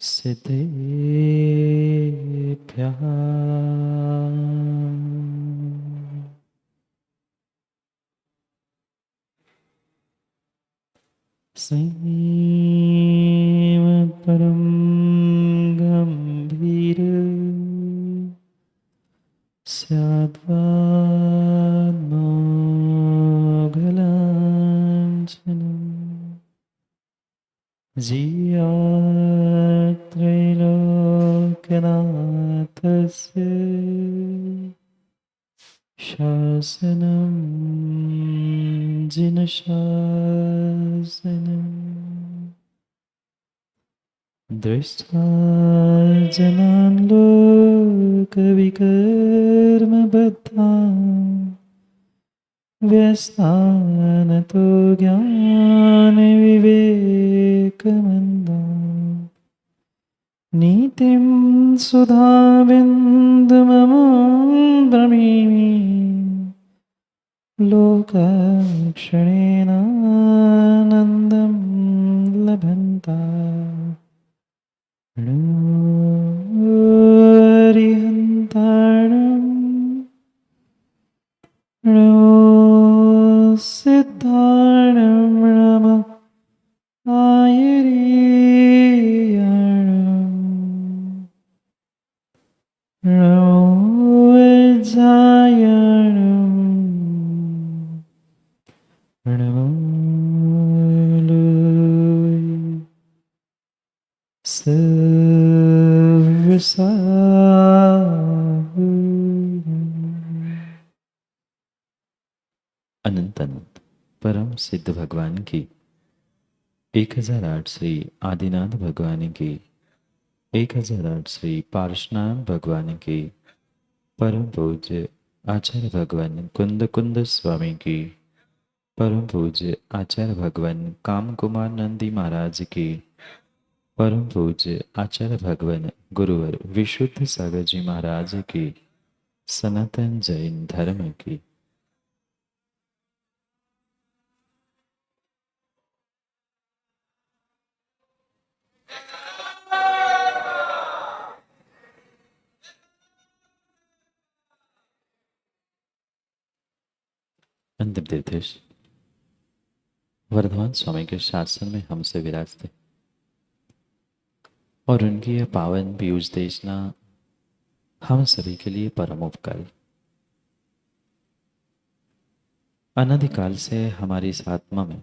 सिद्धेभ्यः श्रीमत्परं गम्भीर स्याद्वान्मोघलाञ्छनम् जीयात्रैलोक्यनाथस्य शासनं जिनशासनम् दृष्ट्वा जनान् लोकविकर्मबद्धान् व्यस्तानतो ज्ञानविवेकमन्दान् नीतिं सुधाबिन्दुममुं ब्रवीमि लोकक्षणेनानन्दं लभन्ता हरिहन्ताणं सिद्धाणं नम आयर्याणं नमो अनंत अनंत परम सिद्ध भगवान की 1008 श्री आदिनाथ भगवान की 1008 श्री पार्शनाथ भगवान की परम पूज्य आचार्य भगवान कुंद कुंद स्वामी की परम पूज्य आचार्य भगवान काम कुमार नंदी महाराज की परम पूज्य आचार्य भगवान गुरुवर विशुद्ध सागर जी महाराज की सनातन जैन धर्म की अंतिम तीर्थेश वर्धमान स्वामी के शासन में हमसे विराजते और उनकी यह पावन पीयूष देशना हम सभी के लिए परम उपकारी। अनादिकाल से हमारी इस आत्मा में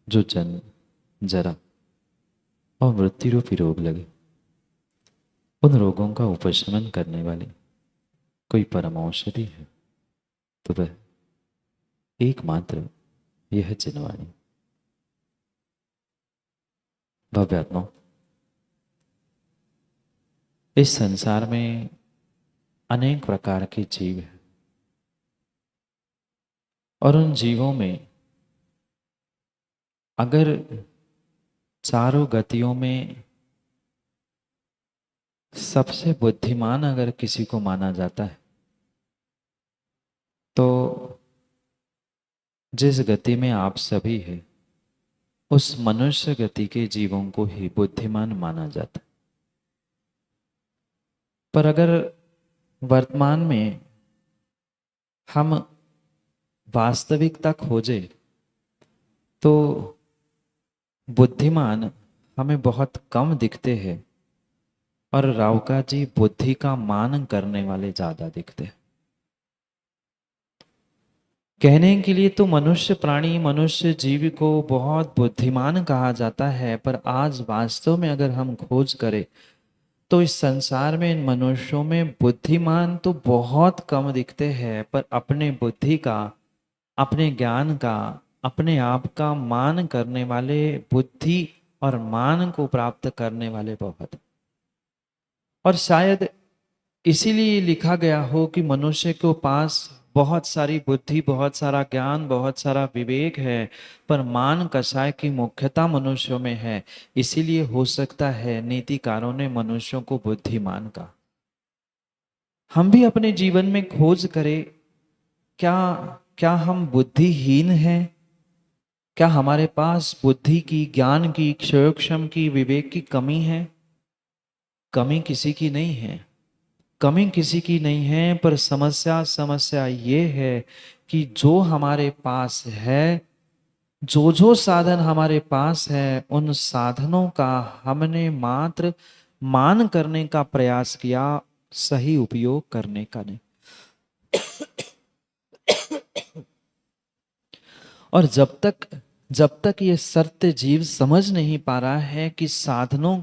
जो जन्म जरा और मृत्यु रूपी रोग लगे, उन रोगों का उपशमन करने वाली कोई परम औषधि है तो वह एकमात्र यह जिनवाणी। भव्यात्मा, इस संसार में अनेक प्रकार के जीव हैं और उन जीवों में अगर चारों गतियों में सबसे बुद्धिमान अगर किसी को माना जाता है तो जिस गति में आप सभी हैं उस मनुष्य गति के जीवों को ही बुद्धिमान माना जाता है। पर अगर वर्तमान में हम वास्तविकता खोजे तो बुद्धिमान हमें बहुत कम दिखते हैं और रावका जी बुद्धि का मान करने वाले ज्यादा दिखते हैं। कहने के लिए तो मनुष्य प्राणी मनुष्य जीव को बहुत बुद्धिमान कहा जाता है, पर आज वास्तव में अगर हम खोज करें तो इस संसार में इन मनुष्यों में बुद्धिमान तो बहुत कम दिखते हैं, पर अपने बुद्धि का, अपने ज्ञान का, अपने आप का मान करने वाले, बुद्धि और मान को प्राप्त करने वाले बहुत। और शायद इसीलिए लिखा गया हो कि मनुष्य के पास बहुत सारी बुद्धि, बहुत सारा ज्ञान, बहुत सारा विवेक है, पर मान कसाय की मुख्यता मनुष्यों में है। इसीलिए हो सकता है नीतिकारों ने मनुष्यों को बुद्धिमान कहा। हम भी अपने जीवन में खोज करें, क्या क्या हम बुद्धिहीन हैं? क्या हमारे पास बुद्धि की, ज्ञान की, क्षयोक्षम की, विवेक की कमी है? कमी किसी की नहीं है, कमी किसी की नहीं है, पर समस्या ये है कि जो हमारे पास है, जो जो साधन हमारे पास है, उन साधनों का हमने मात्र मान करने का प्रयास किया, सही उपयोग करने का नहीं। और जब तक ये सत्य जीव समझ नहीं पा रहा है कि साधनों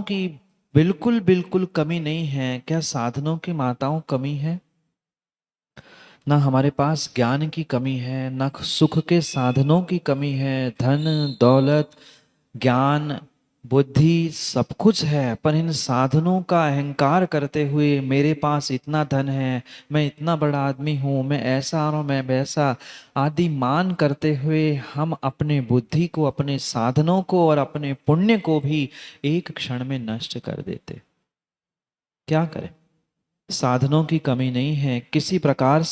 की बिल्कुल बिल्कुल कमी नहीं है। क्या साधनों की माताओं कमी है? ना हमारे पास ज्ञान की कमी है, ना सुख के साधनों की कमी है। धन दौलत ज्ञान बुद्धि सब कुछ है, पर इन साधनों का अहंकार करते हुए मेरे पास इतना धन है, मैं इतना बड़ा आदमी हूँ, मैं ऐसा और मैं वैसा आदि मान करते हुए हम अपने बुद्धि को, अपने साधनों को और अपने पुण्य को भी एक क्षण में नष्ट कर देते। क्या करें? साधनों की कमी नहीं है। किसी प्रकार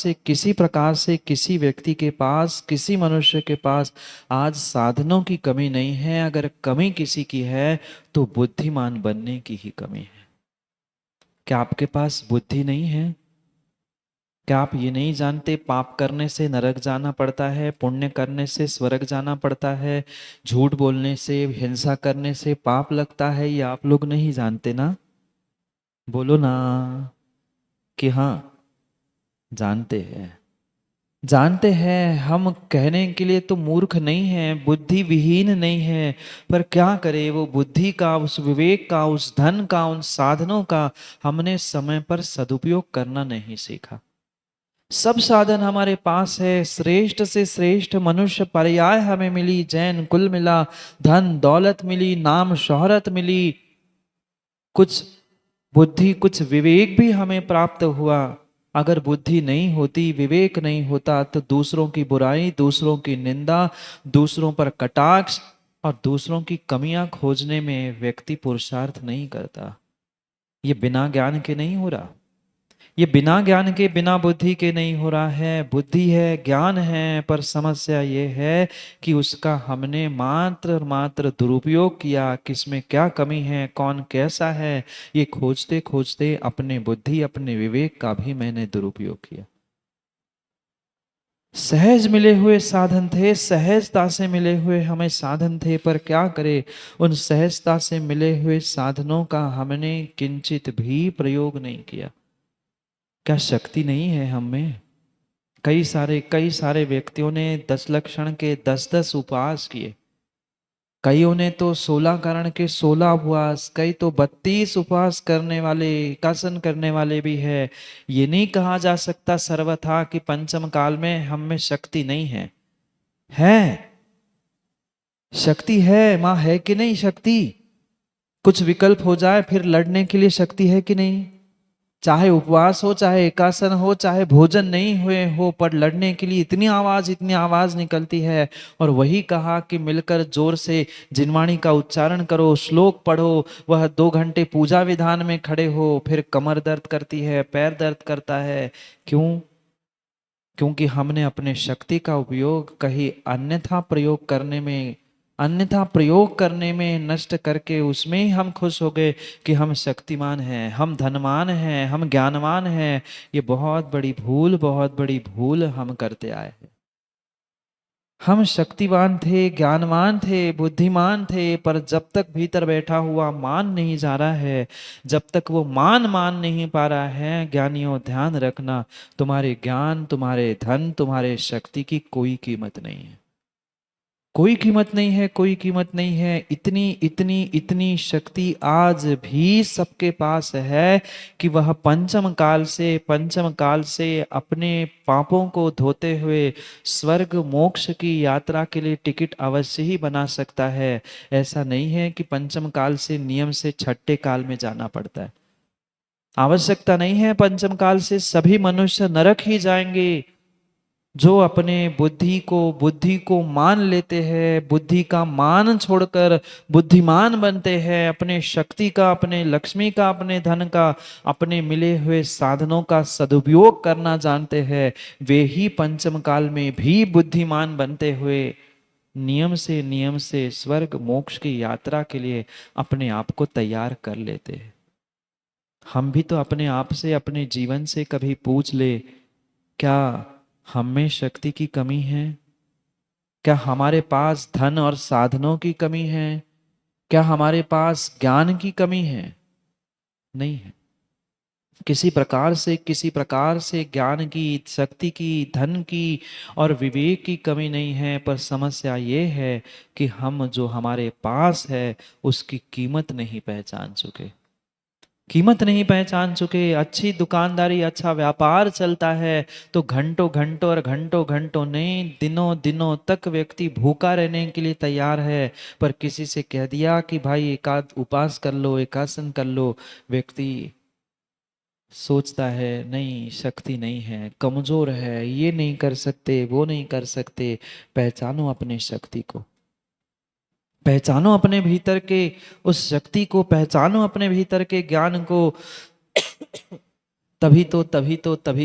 से किसी व्यक्ति के पास, किसी मनुष्य के पास आज साधनों की कमी नहीं है। अगर कमी किसी की है तो बुद्धिमान बनने की ही कमी है। क्या आपके पास बुद्धि नहीं है? क्या आप ये नहीं जानते पाप करने से नरक जाना पड़ता है, पुण्य करने से स्वर्ग जाना पड़ता है, झूठ बोलने से, हिंसा करने से पाप लगता है? ये आप लोग नहीं जानते ना? बोलो ना कि हाँ जानते हैं। जानते हैं, हम कहने के लिए तो मूर्ख नहीं हैं, बुद्धि विहीन नहीं है, पर क्या करें, वो बुद्धि का, उस विवेक का, उस धन का, उन साधनों का हमने समय पर सदुपयोग करना नहीं सीखा। सब साधन हमारे पास है, श्रेष्ठ से श्रेष्ठ मनुष्य पर्याय हमें मिली, जैन कुल मिला, धन दौलत मिली, नाम शोहरत मिली, कुछ बुद्धि कुछ विवेक भी हमें प्राप्त हुआ। अगर बुद्धि नहीं होती, विवेक नहीं होता, तो दूसरों की बुराई, दूसरों की निंदा, दूसरों पर कटाक्ष और दूसरों की कमियां खोजने में व्यक्ति पुरुषार्थ नहीं करता। ये बिना ज्ञान के नहीं हो रहा, ये बिना ज्ञान के, बिना बुद्धि के नहीं हो रहा है। बुद्धि है, ज्ञान है, पर समस्या ये है कि उसका हमने मात्र मात्र दुरुपयोग किया। किसमें क्या कमी है, कौन कैसा है, ये खोजते खोजते अपने बुद्धि, अपने विवेक का भी मैंने दुरुपयोग किया। सहज मिले हुए साधन थे, सहजता से मिले हुए हमें साधन थे, पर क्या करे, उन सहजता से मिले हुए साधनों का हमने किंचित भी प्रयोग नहीं किया। क्या शक्ति नहीं है हम में? कई सारे व्यक्तियों ने 10 लक्षण के 10-10 उपवास किए, कईयों ने तो 16 करण के 16 उपवास, कई तो 32 उपवास करने वाले, एकासन करने वाले भी है। ये नहीं कहा जा सकता सर्वथा कि पंचम काल में हम में शक्ति नहीं है। है, शक्ति है। माँ है कि नहीं शक्ति? कुछ विकल्प हो जाए फिर लड़ने के लिए शक्ति है कि नहीं? चाहे उपवास हो, चाहे एकासन हो, चाहे भोजन नहीं हुए हो, पर लड़ने के लिए इतनी आवाज निकलती है। और वही कहा कि मिलकर जोर से जिनवाणी का उच्चारण करो, श्लोक पढ़ो, वह 2 घंटे पूजा विधान में खड़े हो, फिर कमर दर्द करती है, पैर दर्द करता है। क्यों? क्योंकि हमने अपने शक्ति का उपयोग कहीं अन्यथा प्रयोग करने में नष्ट करके उसमें ही हम खुश हो गए कि हम शक्तिमान हैं, हम धनवान हैं, हम ज्ञानवान हैं। ये बहुत बड़ी भूल हम करते आए हैं। हम शक्तिवान थे, ज्ञानवान थे, बुद्धिमान थे, पर जब तक भीतर बैठा हुआ मान नहीं जा रहा है, जब तक वो मान नहीं पा रहा है, ज्ञानियों ध्यान रखना, तुम्हारे ज्ञान, तुम्हारे धन, तुम्हारे शक्ति की कोई कीमत नहीं है। कोई कीमत नहीं है, कोई कीमत नहीं है। इतनी इतनी इतनी शक्ति आज भी सबके पास है कि वह पंचम काल से अपने पापों को धोते हुए स्वर्ग मोक्ष की यात्रा के लिए टिकट अवश्य ही बना सकता है। ऐसा नहीं है कि पंचम काल से नियम से छठे काल में जाना पड़ता है। आवश्यकता नहीं है, पंचम काल से सभी मनुष्य नरक ही जाएंगे। जो अपने बुद्धि को मान लेते हैं, बुद्धि का मान छोड़कर बुद्धिमान बनते हैं, अपने शक्ति का, अपने लक्ष्मी का, अपने धन का, अपने मिले हुए साधनों का सदुपयोग करना जानते हैं, वे ही पंचम काल में भी बुद्धिमान बनते हुए नियम से स्वर्ग मोक्ष की यात्रा के लिए अपने आप को तैयार कर लेते हैं। हम भी तो अपने आप से, अपने जीवन से कभी पूछ ले, क्या हम में शक्ति की कमी है? क्या हमारे पास धन और साधनों की कमी है? क्या हमारे पास ज्ञान की कमी है? नहीं है। किसी प्रकार से ज्ञान की, शक्ति की, धन की और विवेक की कमी नहीं है, पर समस्या ये है कि हम जो हमारे पास है उसकी कीमत नहीं पहचान चुके। कीमत नहीं पहचान चुके। अच्छी दुकानदारी, अच्छा व्यापार चलता है तो घंटों घंटों और घंटों घंटों नहीं, दिनों दिनों तक व्यक्ति भूखा रहने के लिए तैयार है। पर किसी से कह दिया कि भाई एकाध उपास कर लो, एकासन कर लो, व्यक्ति सोचता है नहीं, शक्ति नहीं है, कमजोर है, ये नहीं कर सकते, वो नहीं कर सकते। पहचानो अपने शक्ति को, पहचानो अपने भीतर के उस शक्ति को, पहचानो अपने भीतर के ज्ञान को। तभी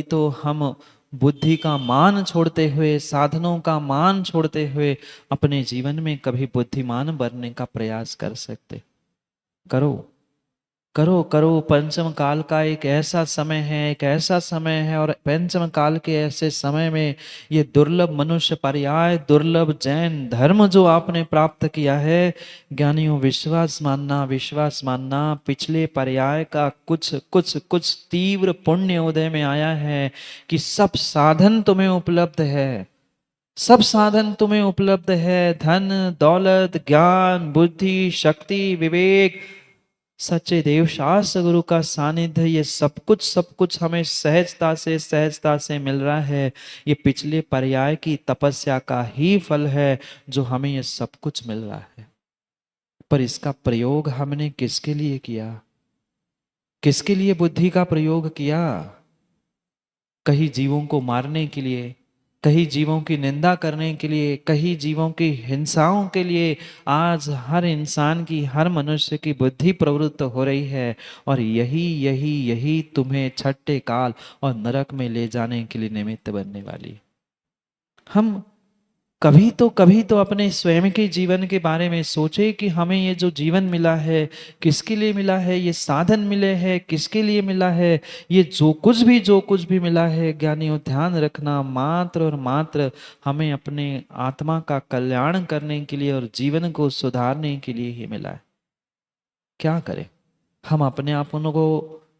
तो हम बुद्धि का मान छोड़ते हुए, साधनों का मान छोड़ते हुए अपने जीवन में कभी बुद्धिमान बनने का प्रयास कर सकते। करो करो करो। पंचम काल का एक ऐसा समय है, एक ऐसा समय है, और पंचम काल के ऐसे समय में ये दुर्लभ मनुष्य पर्याय, दुर्लभ जैन धर्म जो आपने प्राप्त किया है, ज्ञानियों विश्वास मानना, विश्वास मानना, पिछले पर्याय का कुछ कुछ कुछ तीव्र पुण्य उदय में आया है कि सब साधन तुम्हें उपलब्ध है, सब साधन तुम्हें उपलब्ध है। धन, दौलत, ज्ञान, बुद्धि, शक्ति, विवेक, सच्चे देव शास्त्र गुरु का सानिध्य, ये सब कुछ हमें सहजता से मिल रहा है। ये पिछले पर्याय की तपस्या का ही फल है जो हमें ये सब कुछ मिल रहा है। पर इसका प्रयोग हमने किसके लिए किया? किसके लिए बुद्धि का प्रयोग किया? कहीं जीवों को मारने के लिए, कहीं जीवों की निंदा करने के लिए, कहीं जीवों की हिंसाओं के लिए आज हर इंसान की, हर मनुष्य की बुद्धि प्रवृत्त हो रही है। और यही यही यही तुम्हें छठे काल और नरक में ले जाने के लिए निमित्त बनने वाली है। हम कभी तो अपने स्वयं के जीवन के बारे में सोचे कि हमें ये जो जीवन मिला है किसके लिए मिला है, ये साधन मिले हैं किसके लिए मिला है, ये जो कुछ भी मिला है, ज्ञानियों ध्यान रखना, मात्र और मात्र हमें अपने आत्मा का कल्याण करने के लिए और जीवन को सुधारने के लिए ही मिला है। क्या करें? हम अपने आपनों को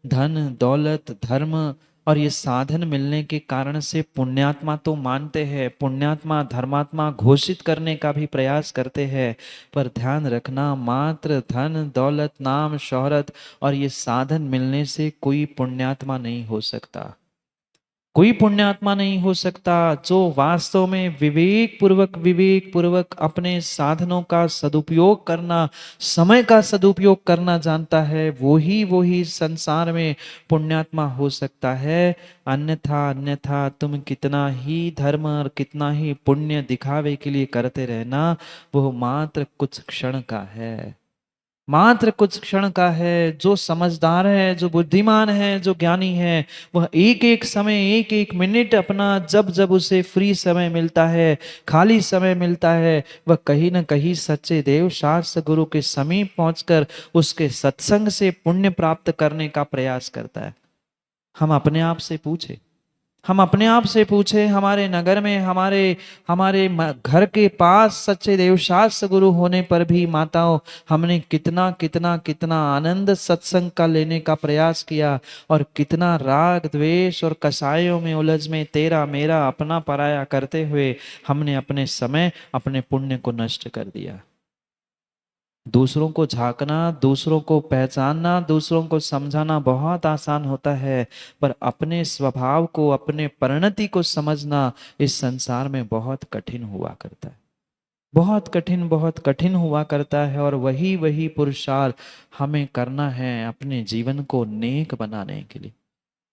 धन, दौलत, धर्म और ये साधन मिलने के कारण से पुण्यात्मा तो मानते हैं, पुण्यात्मा धर्मात्मा घोषित करने का भी प्रयास करते हैं। पर ध्यान रखना, मात्र धन, दौलत, नाम, शोहरत और ये साधन मिलने से कोई पुण्यात्मा नहीं हो सकता। कोई पुण्यात्मा नहीं हो सकता। जो वास्तव में विवेक पूर्वक अपने साधनों का सदुपयोग करना, समय का सदुपयोग करना जानता है, वो ही संसार में पुण्यात्मा हो सकता है। अन्यथा तुम कितना ही धर्म और कितना ही पुण्य दिखावे के लिए करते रहना, वो मात्र कुछ क्षण का है, मात्र कुछ क्षण का है। जो समझदार है, जो बुद्धिमान है, जो ज्ञानी है, वह एक एक समय, एक एक मिनट अपना, जब जब उसे फ्री समय मिलता है, खाली समय मिलता है, वह कहीं ना कहीं सच्चे देव शास्त्र गुरु के समीप पहुंचकर उसके सत्संग से पुण्य प्राप्त करने का प्रयास करता है। हम अपने आप से पूछे, हम अपने आप से पूछे, हमारे नगर में, हमारे घर के पास सच्चे देवशास्त्र गुरु होने पर भी माताओं, हमने कितना कितना कितना आनंद सत्संग का लेने का प्रयास किया, और कितना राग द्वेष और कसायों में उलझ में तेरा मेरा अपना पराया करते हुए हमने अपने समय, अपने पुण्य को नष्ट कर दिया। दूसरों को झांकना, दूसरों को पहचानना, दूसरों को समझाना बहुत आसान होता है, पर अपने स्वभाव को, अपने परिणति को समझना इस संसार में बहुत कठिन हुआ करता है। बहुत कठिन हुआ करता है। और वही वही पुरुषार्थ हमें करना है अपने जीवन को नेक बनाने के लिए।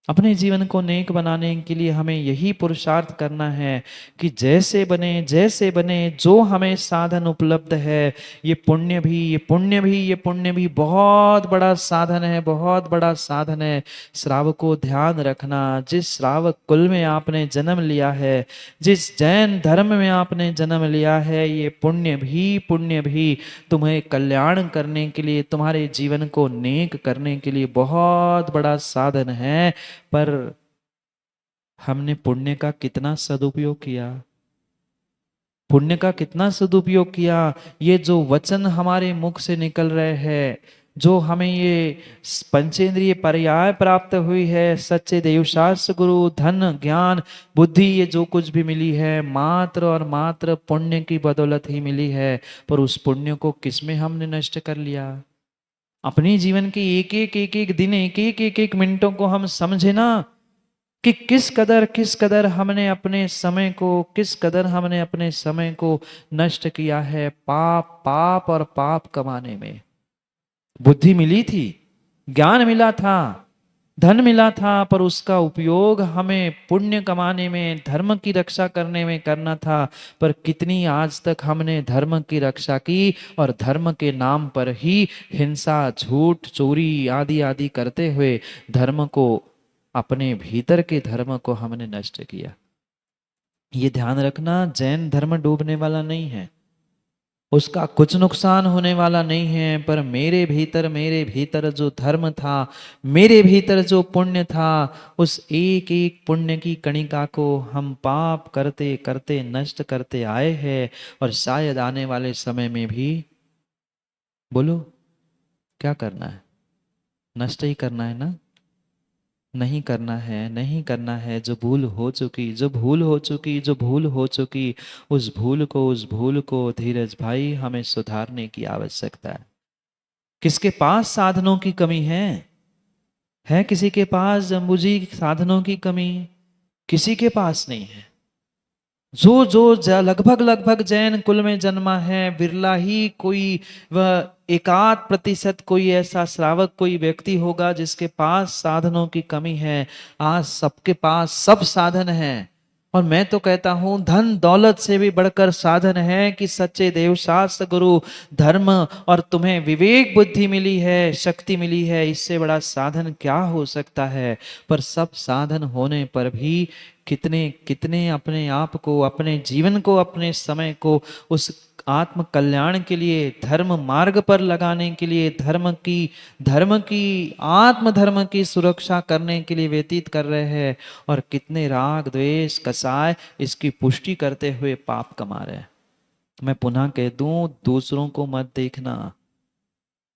अपने जीवन को नेक बनाने के लिए हमें यही पुरुषार्थ करना है कि जैसे बने जो हमें साधन उपलब्ध है, ये पुण्य भी, ये पुण्य भी, ये पुण्य भी बहुत बड़ा साधन है, बहुत बड़ा साधन है। श्रावक को ध्यान रखना, जिस श्रावक कुल में आपने जन्म लिया है, जिस जैन धर्म में आपने जन्म लिया है, ये पुण्य भी तुम्हें कल्याण करने के लिए, तुम्हारे जीवन को नेक करने के लिए बहुत बड़ा साधन है। पर हमने पुण्य का कितना सदुपयोग किया, पुण्य का कितना सदुपयोग किया। ये जो वचन हमारे मुख से निकल रहे हैं, जो हमें ये पंचेंद्रिय पर्याय प्राप्त हुई है, सच्चे देवशास्त्र गुरु धन ज्ञान बुद्धि, ये जो कुछ भी मिली है मात्र और मात्र पुण्य की बदौलत ही मिली है। पर उस पुण्य को किसमें हमने नष्ट कर लिया। अपने जीवन के एक एक दिन, एक एक मिनटों को हम समझे ना, कि किस कदर हमने अपने समय को, किस कदर हमने अपने समय को नष्ट किया है पाप और पाप कमाने में। बुद्धि मिली थी, ज्ञान मिला था, धन मिला था, पर उसका उपयोग हमें पुण्य कमाने में, धर्म की रक्षा करने में करना था। पर कितनी आज तक हमने धर्म की रक्षा की और धर्म के नाम पर ही हिंसा, झूठ, चोरी आदि आदि करते हुए धर्म को, अपने भीतर के धर्म को हमने नष्ट किया। ये ध्यान रखना, जैन धर्म डूबने वाला नहीं है, उसका कुछ नुकसान होने वाला नहीं है। पर मेरे भीतर जो धर्म था, मेरे भीतर जो पुण्य था, उस एक एक पुण्य की कणिका को हम पाप करते करते नष्ट करते आए हैं। और शायद आने वाले समय में भी, बोलो क्या करना है, नष्ट ही करना है ना। नहीं करना है, नहीं करना है। जो भूल हो चुकी, जो भूल हो चुकी, जो भूल हो चुकी, उस भूल को धीरज भाई हमें सुधारने की आवश्यकता है। किसके पास साधनों की कमी है किसी के पास जम्बूजी साधनों की कमी? किसी के पास नहीं है। लगभग लगभग जैन कुल में जन्मा है, बिरला ही कोई वह एकाध प्रतिशत कोई ऐसा श्रावक, कोई व्यक्ति होगा जिसके पास साधनों की कमी है। आज सबके पास सब साधन है। और मैं तो कहता हूं धन दौलत से भी बढ़कर साधन है कि सच्चे देवशास्त्र गुरु धर्म, और तुम्हें विवेक बुद्धि मिली है, शक्ति मिली है, इससे बड़ा साधन क्या हो सकता है। पर सब साधन होने पर भी कितने कितने अपने आप को, अपने जीवन को, अपने समय को उस आत्म कल्याण के लिए, धर्म मार्ग पर लगाने के लिए, धर्म की आत्म धर्म की सुरक्षा करने के लिए व्यतीत कर रहे हैं। और कितने राग द्वेष कसाय इसकी पुष्टि करते हुए पाप कमा रहे हैं। मैं पुनः कह दूं, दूसरों को मत देखना,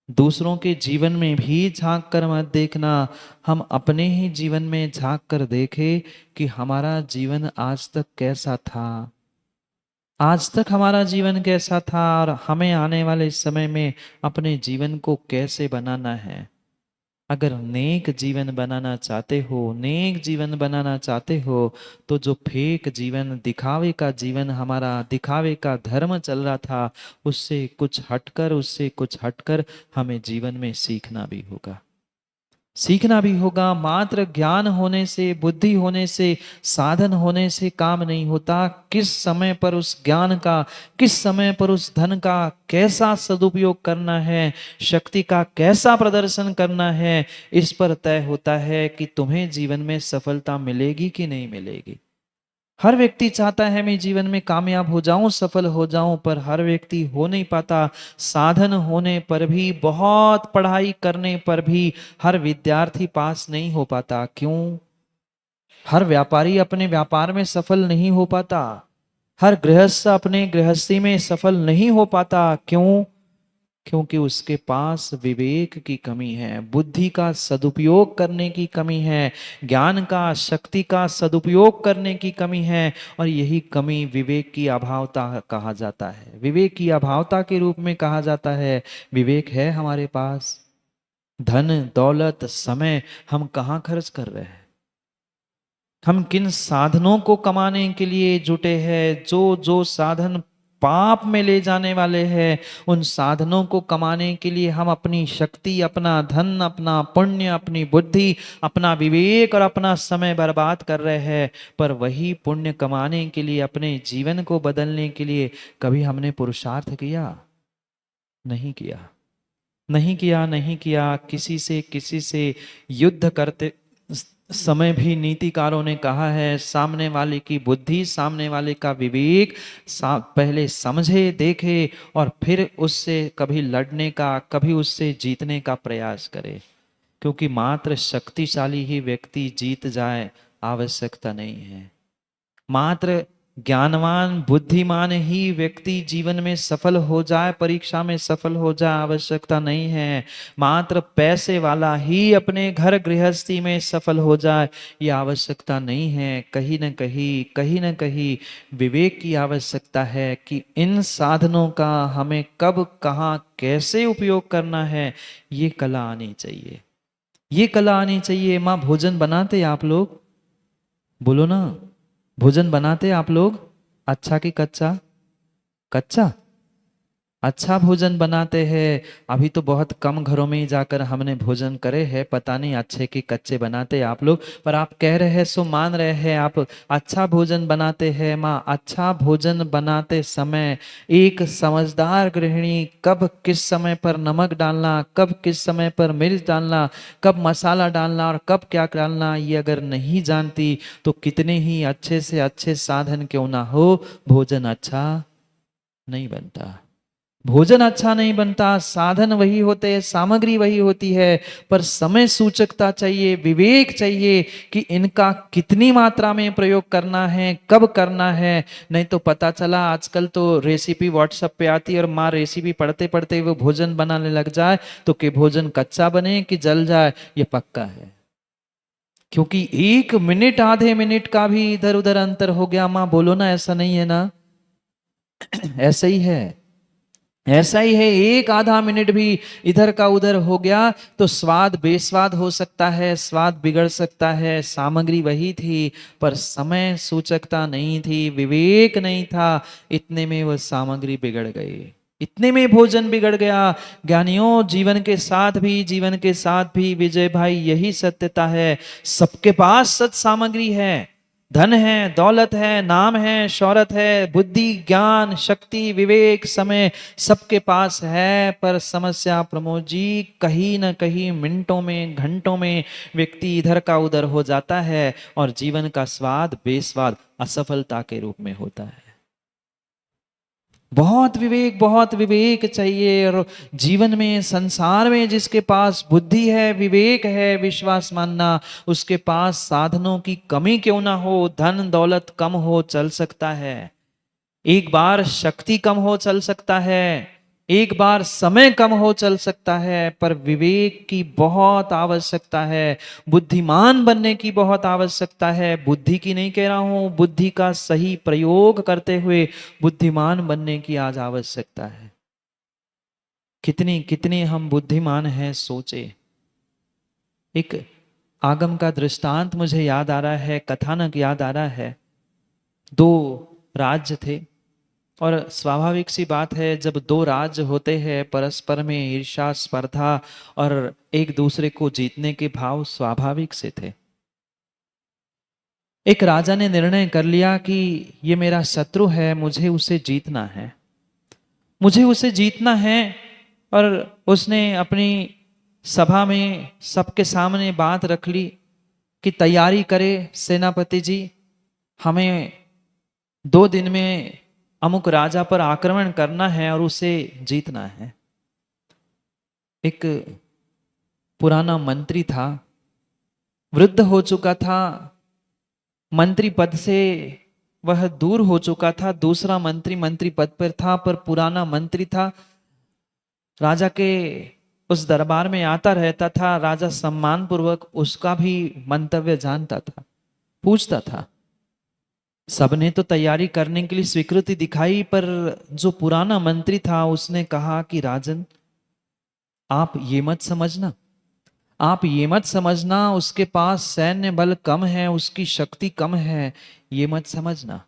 दूसरों के जीवन में भी झांक कर मत देखना। हम अपने ही जीवन में झांक कर देखें कि हमारा जीवन आज तक कैसा था, आज तक हमारा जीवन कैसा था, और हमें आने वाले समय में अपने जीवन को कैसे बनाना है। अगर नेक जीवन बनाना चाहते हो, नेक जीवन बनाना चाहते हो, तो जो फेक जीवन, दिखावे का जीवन, हमारा दिखावे का धर्म चल रहा था, उससे कुछ हटकर हमें जीवन में सीखना भी होगा। सीखना भी होगा। मात्र ज्ञान होने से, बुद्धि होने से, साधन होने से काम नहीं होता। किस समय पर उस ज्ञान का, किस समय पर उस धन का कैसा सदुपयोग करना है, शक्ति का कैसा प्रदर्शन करना है, इस पर तय होता है कि तुम्हें जीवन में सफलता मिलेगी कि नहीं मिलेगी। हर व्यक्ति चाहता है मैं जीवन में कामयाब हो जाऊं, सफल हो जाऊं, पर हर व्यक्ति हो नहीं पाता। साधन होने पर भी, बहुत पढ़ाई करने पर भी हर विद्यार्थी पास नहीं हो पाता। क्यों? हर व्यापारी अपने व्यापार में सफल नहीं हो पाता, हर गृहस्थ अपने गृहस्थी में सफल नहीं हो पाता। क्यों? क्योंकि उसके पास विवेक की कमी है, बुद्धि का सदुपयोग करने की कमी है, ज्ञान का, शक्ति का सदुपयोग करने की कमी है। और यही कमी विवेक की अभावता कहा जाता है, विवेक की अभावता के रूप में कहा जाता है। विवेक है हमारे पास, धन दौलत समय हम कहाँ खर्च कर रहे हैं, हम किन साधनों को कमाने के लिए जुटे हैं। जो जो साधन पाप में ले जाने वाले हैं। उन साधनों को कमाने के लिए हम अपनी शक्ति, अपना धन, अपना पुण्य, अपनी बुद्धि, अपना विवेक और अपना समय बर्बाद कर रहे हैं। पर वही पुण्य कमाने के लिए, अपने जीवन को बदलने के लिए कभी हमने पुरुषार्थ किया? नहीं किया, नहीं किया, नहीं किया। किसी से युद्ध करते समय भी नीतिकारों ने कहा है, सामने वाले की बुद्धि, सामने वाले का विवेक पहले समझे, देखे और फिर उससे कभी लड़ने का, कभी उससे जीतने का प्रयास करे। क्योंकि मात्र शक्तिशाली ही व्यक्ति जीत जाए आवश्यकता नहीं है। मात्र ज्ञानवान, बुद्धिमान ही व्यक्ति जीवन में सफल हो जाए, परीक्षा में सफल हो जाए आवश्यकता नहीं है। मात्र पैसे वाला ही अपने घर गृहस्थी में सफल हो जाए ये आवश्यकता नहीं है। कहीं न कहीं विवेक की आवश्यकता है कि इन साधनों का हमें कब, कहाँ, कैसे उपयोग करना है, ये कला आनी चाहिए। ये कला आनी चाहिए। माँ, भोजन बनाते आप लोग? बोलो ना, भोजन बनाते आप लोग? अच्छा कि कच्चा? कच्चा। अच्छा भोजन बनाते हैं। अभी तो बहुत कम घरों में ही जाकर हमने भोजन करे हैं, पता नहीं अच्छे कि कच्चे बनाते आप लोग। पर आप कह रहे हैं सो मान रहे हैं, आप अच्छा भोजन बनाते हैं। माँ, अच्छा भोजन बनाते समय एक समझदार गृहिणी कब किस समय पर नमक डालना, कब किस समय पर मिर्च डालना, कब मसाला डालना और कब क्या डालना, ये अगर नहीं जानती तो कितने ही अच्छे से अच्छे साधन क्यों ना हो, भोजन अच्छा नहीं बनता। भोजन अच्छा नहीं बनता। साधन वही होते हैं, सामग्री वही होती है, पर समय सूचकता चाहिए, विवेक चाहिए कि इनका कितनी मात्रा में प्रयोग करना है, कब करना है। नहीं तो पता चला आजकल तो रेसिपी व्हाट्सएप पे आती है और माँ रेसिपी पढ़ते पढ़ते वो भोजन बनाने लग जाए तो कि भोजन कच्चा बने कि जल जाए, ये पक्का है। क्योंकि एक मिनट, आधे मिनट का भी इधर उधर अंतर हो गया। माँ बोलो ना, ऐसा नहीं है ना? ऐसा ही है, ऐसा ही है। एक आधा मिनट भी इधर का उधर हो गया तो स्वाद बेस्वाद हो सकता है, स्वाद बिगड़ सकता है। सामग्री वही थी पर समय सूचकता नहीं थी, विवेक नहीं था। इतने में वह सामग्री बिगड़ गई, इतने में भोजन बिगड़ गया। ज्ञानियों, जीवन के साथ भी विजय भाई यही सत्यता है। सबके पास सत सामग्री है, धन है, दौलत है, नाम है, शौहरत है, बुद्धि, ज्ञान, शक्ति, विवेक, समय सबके पास है। पर समस्या प्रमोद जी, कहीं ना कहीं मिनटों में, घंटों में व्यक्ति इधर का उधर हो जाता है और जीवन का स्वाद बेस्वाद असफलता के रूप में होता है। बहुत विवेक चाहिए। और जीवन में, संसार में जिसके पास बुद्धि है, विवेक है, विश्वास मानना, उसके पास साधनों की कमी क्यों ना हो, धन दौलत कम हो चल सकता है, एक बार शक्ति कम हो चल सकता है, एक बार समय कम हो चल सकता है, पर विवेक की बहुत आवश्यकता है। बुद्धिमान बनने की बहुत आवश्यकता है। बुद्धि की नहीं कह रहा हूं, बुद्धि का सही प्रयोग करते हुए बुद्धिमान बनने की आज आवश्यकता है। कितनी कितनी हम बुद्धिमान हैं, सोचे। एक आगम का दृष्टांत मुझे याद आ रहा है, कथानक याद आ रहा है। दो राज्य थे और स्वाभाविक सी बात है, जब दो राज्य होते हैं परस्पर में ईर्ष्या, स्पर्धा और एक दूसरे को जीतने के भाव स्वाभाविक से थे। एक राजा ने निर्णय कर लिया कि ये मेरा शत्रु है, मुझे उसे जीतना है, मुझे उसे जीतना है। और उसने अपनी सभा में सबके सामने बात रख ली कि तैयारी करे सेनापति जी, हमें 2 दिन में अमुक राजा पर आक्रमण करना है और उसे जीतना है। एक पुराना मंत्री था, वृद्ध हो चुका था, मंत्री पद से वह दूर हो चुका था। दूसरा मंत्री पद पर था, पर पुराना मंत्री था। राजा के उस दरबार में आता रहता था। राजा सम्मान पूर्वक उसका भी मंतव्य जानता था, पूछता था। सबने तो तैयारी करने के लिए स्वीकृति दिखाई, पर जो पुराना मंत्री था उसने कहा कि राजन, आप ये मत समझना, आप ये मत समझना उसके पास सैन्य बल कम है, उसकी शक्ति कम है, ये मत समझना।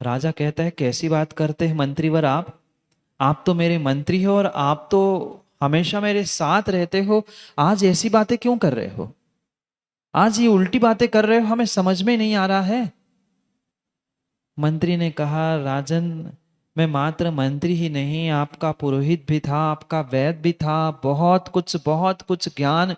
राजा कहता है कैसी बात करते हैं मंत्रीवर आप तो मेरे मंत्री हो और आप तो हमेशा मेरे साथ रहते हो, आज ऐसी बातें क्यों कर रहे हो? आज ये उल्टी बातें कर रहे हो, हमें समझ में नहीं आ रहा है। मंत्री ने कहा, राजन, मैं मात्र मंत्री ही नहीं, आपका पुरोहित भी था, आपका वैद्य भी था, बहुत कुछ ज्ञान,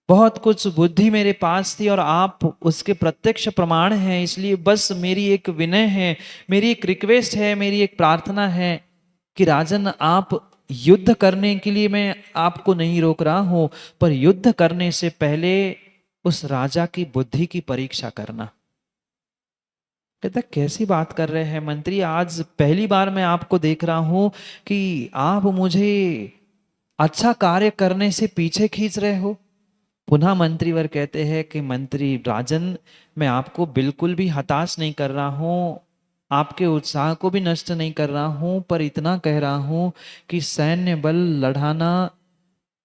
बहुत कुछ बुद्धि मेरे पास थी और आप उसके प्रत्यक्ष प्रमाण हैं। इसलिए बस मेरी एक विनय है, मेरी एक रिक्वेस्ट है, मेरी एक प्रार्थना है कि राजन, आप युद्ध करने के लिए मैं आपको नहीं रोक रहा हूं, पर युद्ध करने से पहले उस राजा की बुद्धि की परीक्षा करना। कहता, कैसी बात कर रहे हैं मंत्री, आज पहली बार मैं आपको देख रहा हूं कि आप मुझे अच्छा कार्य करने से पीछे खींच रहे हो। पुनः मंत्रीवर कहते हैं कि मंत्री राजन, मैं आपको बिल्कुल भी हताश नहीं कर रहा हूं, आपके उत्साह को भी नष्ट नहीं कर रहा हूं, पर इतना कह रहा हूं कि सैन्य बल लड़ाना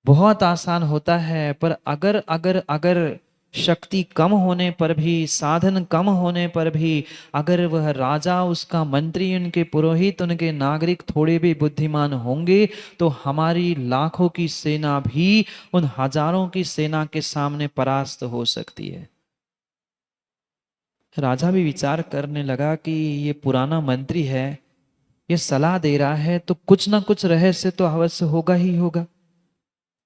बहुत आसान होता है, पर अगर अगर अगर शक्ति कम होने पर भी, साधन कम होने पर भी, अगर वह राजा, उसका मंत्री, उनके पुरोहित, उनके नागरिक थोड़े भी बुद्धिमान होंगे तो हमारी लाखों की सेना भी उन हजारों की सेना के सामने परास्त हो सकती है। राजा भी विचार करने लगा कि ये पुराना मंत्री है, ये सलाह दे रहा है तो कुछ ना कुछ रहस्य तो अवश्य होगा ही होगा।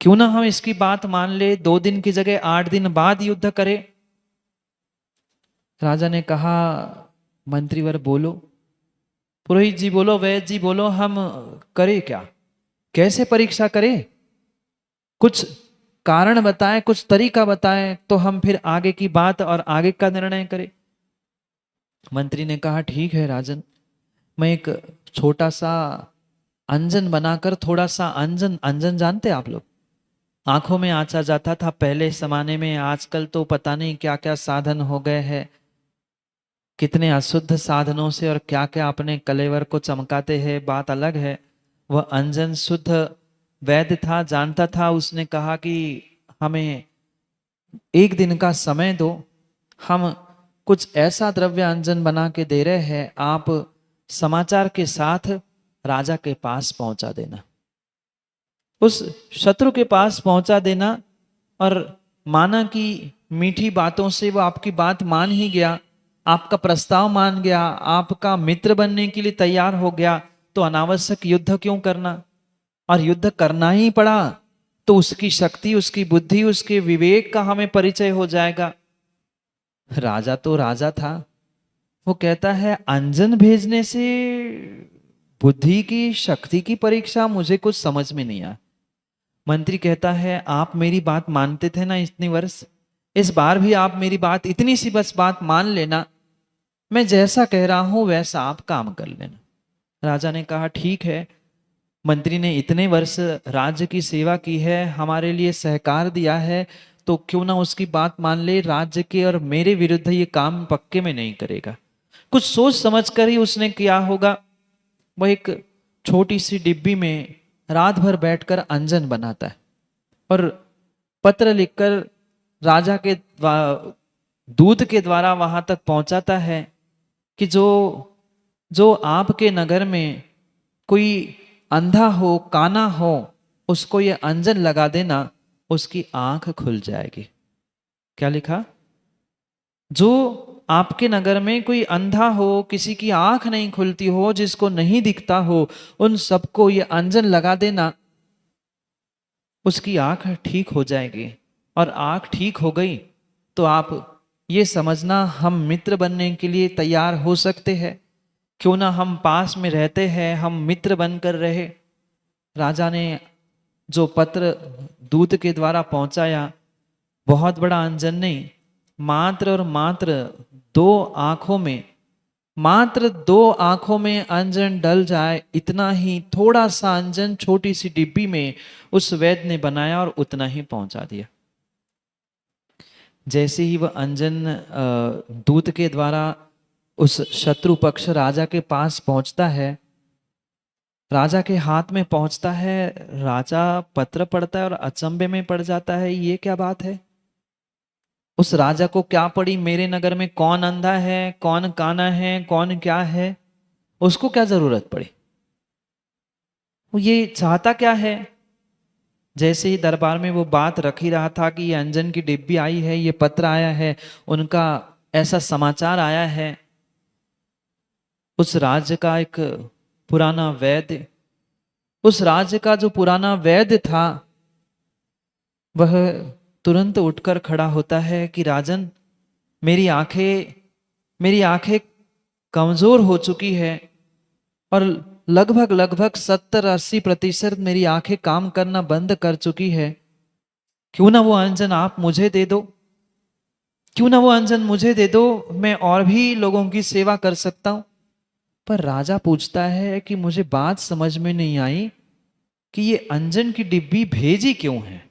क्यों ना हम इसकी बात मान ले, 2 दिन की जगह 8 दिन बाद युद्ध करें। राजा ने कहा, मंत्रीवर बोलो, पुरोहित जी बोलो, वैद्य जी बोलो, हम करें क्या, कैसे परीक्षा करें? कुछ कारण बताएं, कुछ तरीका बताएं तो हम फिर आगे की बात और आगे का निर्णय करें। मंत्री ने कहा, ठीक है राजन, मैं एक छोटा सा अंजन बनाकर, थोड़ा सा अंजन, अंजन जानते आप लोग, आंखों में आंचा जाता था पहले जमाने में, आजकल तो पता नहीं क्या क्या साधन हो गए हैं, कितने अशुद्ध साधनों से और क्या क्या अपने कलेवर को चमकाते हैं, बात अलग है। वह अंजन शुद्ध वैद्य था, जानता था। उसने कहा कि हमें 1 दिन का समय दो, हम कुछ ऐसा द्रव्य अंजन बना के दे रहे हैं, आप समाचार के साथ राजा के पास पहुंचा देना, उस शत्रु के पास पहुंचा देना। और माना कि मीठी बातों से वो आपकी बात मान ही गया, आपका प्रस्ताव मान गया, आपका मित्र बनने के लिए तैयार हो गया, तो अनावश्यक युद्ध क्यों करना? और युद्ध करना ही पड़ा तो उसकी शक्ति, उसकी बुद्धि, उसके विवेक का हमें परिचय हो जाएगा। राजा तो राजा था, वो कहता है अंजन भेजने से बुद्धि की, शक्ति की परीक्षा, मुझे कुछ समझ में नहीं आया। मंत्री कहता है, आप मेरी बात मानते थे ना इतनी वर्ष, इस बार भी आप मेरी बात, इतनी सी बस बात मान लेना, मैं जैसा कह रहा हूं वैसा आप काम कर लेना। राजा ने कहा, ठीक है। मंत्री ने इतने वर्ष राज्य की सेवा की है, हमारे लिए सहकार दिया है, तो क्यों ना उसकी बात मान ले। राज्य के और मेरे विरुद्ध ये काम पक्के में नहीं करेगा। कुछ सोच समझ कर ही उसने किया होगा। वह एक छोटी सी डिब्बी में रात भर बैठकर अंजन बनाता है और पत्र लिखकर राजा के दूत के द्वारा वहां तक पहुंचाता है कि जो जो आपके नगर में कोई अंधा हो, काना हो, उसको ये अंजन लगा देना, उसकी आंख खुल जाएगी। क्या लिखा? जो आपके नगर में कोई अंधा हो, किसी की आंख नहीं खुलती हो, जिसको नहीं दिखता हो, उन सबको ये अंजन लगा देना, उसकी आंख ठीक हो जाएगी। और आंख ठीक हो गई तो आप ये समझना हम मित्र बनने के लिए तैयार हो सकते हैं। क्यों ना हम पास में रहते हैं, हम मित्र बनकर रहे। राजा ने जो पत्र दूत के द्वारा पहुंचाया, बहुत बड़ा अंजन नहीं, मात्र और मात्र 2 आंखों में, मात्र 2 आंखों में अंजन डल जाए, इतना ही थोड़ा सा अंजन छोटी सी डिब्बी में उस वैद्य ने बनाया और उतना ही पहुंचा दिया। जैसे ही वह अंजन दूत के द्वारा उस शत्रु पक्ष राजा के पास पहुंचता है, राजा के हाथ में पहुंचता है, राजा पत्र पढ़ता है और अचंभे में पड़ जाता है, ये क्या बात है? उस राजा को क्या पड़ी मेरे नगर में कौन अंधा है, कौन काना है, कौन क्या है, उसको क्या जरूरत पड़ी। वो ये चाहता क्या है, जैसे ही दरबार में वो बात रख ही रहा था कि ये अंजन की डिब्बी आई है, ये पत्र आया है, उनका ऐसा समाचार आया है, उस राज्य का एक पुराना वैद्य, उस राज्य का जो पुराना वैद्य था, वह तुरंत उठकर खड़ा होता है कि राजन, मेरी आंखें कमजोर हो चुकी है और लगभग लगभग 70-80% मेरी आंखें काम करना बंद कर चुकी है। क्यों ना वो अंजन आप मुझे दे दो, क्यों ना वो अंजन मुझे दे दो, मैं और भी लोगों की सेवा कर सकता हूं। पर राजा पूछता है कि मुझे बात समझ में नहीं आई कि ये अंजन की डिब्बी भेजी क्यों है।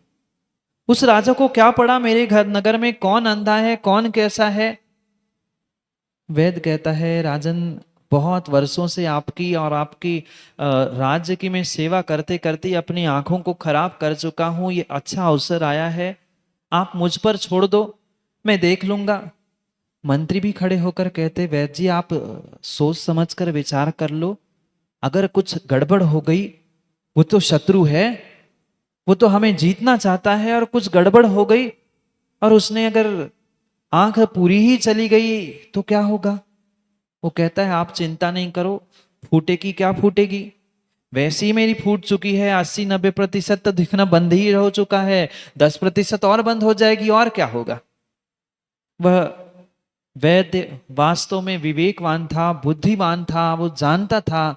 उस राजा को क्या पड़ा मेरे घर नगर में कौन अंधा है, कौन कैसा है। वेद कहता है राजन, बहुत वर्षों से आपकी और आपकी राज्य की मैं सेवा करते करते अपनी आंखों को खराब कर चुका हूं, ये अच्छा अवसर आया है, आप मुझ पर छोड़ दो, मैं देख लूंगा। मंत्री भी खड़े होकर कहते, वैद्य जी आप सोच समझ कर विचार कर लो, अगर कुछ गड़बड़ हो गई, वो तो शत्रु है, वो तो हमें जीतना चाहता है, और कुछ गड़बड़ हो गई और उसने अगर आंख पूरी ही चली गई तो क्या होगा। वो कहता है आप चिंता नहीं करो, फूटेगी क्या फूटेगी, वैसे ही मेरी फूट चुकी है, 80-90% तो दिखना बंद ही हो चुका है, 10% और बंद हो जाएगी और क्या होगा। वह वैद्य वास्तव में विवेकवान था, बुद्धिमान था, वो जानता था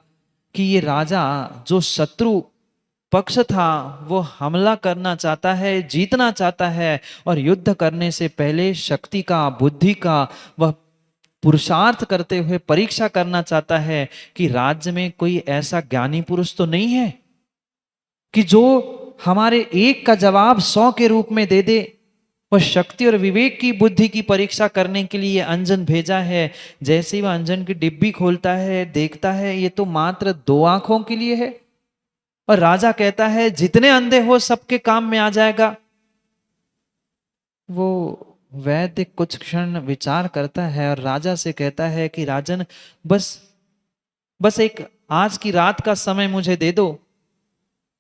कि ये राजा जो शत्रु पक्ष था वो हमला करना चाहता है, जीतना चाहता है, और युद्ध करने से पहले शक्ति का, बुद्धि का वह पुरुषार्थ करते हुए परीक्षा करना चाहता है कि राज्य में कोई ऐसा ज्ञानी पुरुष तो नहीं है कि जो हमारे एक का जवाब 100 के रूप में दे दे। वह शक्ति और विवेक की, बुद्धि की परीक्षा करने के लिए अंजन भेजा है। जैसे ही वह अंजन की डिब्बी खोलता है, देखता है ये तो मात्र 2 आंखों के लिए है, और राजा कहता है जितने अंधे हो सबके काम में आ जाएगा। वो वैद्य कुछ क्षण विचार करता है और राजा से कहता है कि राजन, बस बस एक आज की रात का समय मुझे दे दो,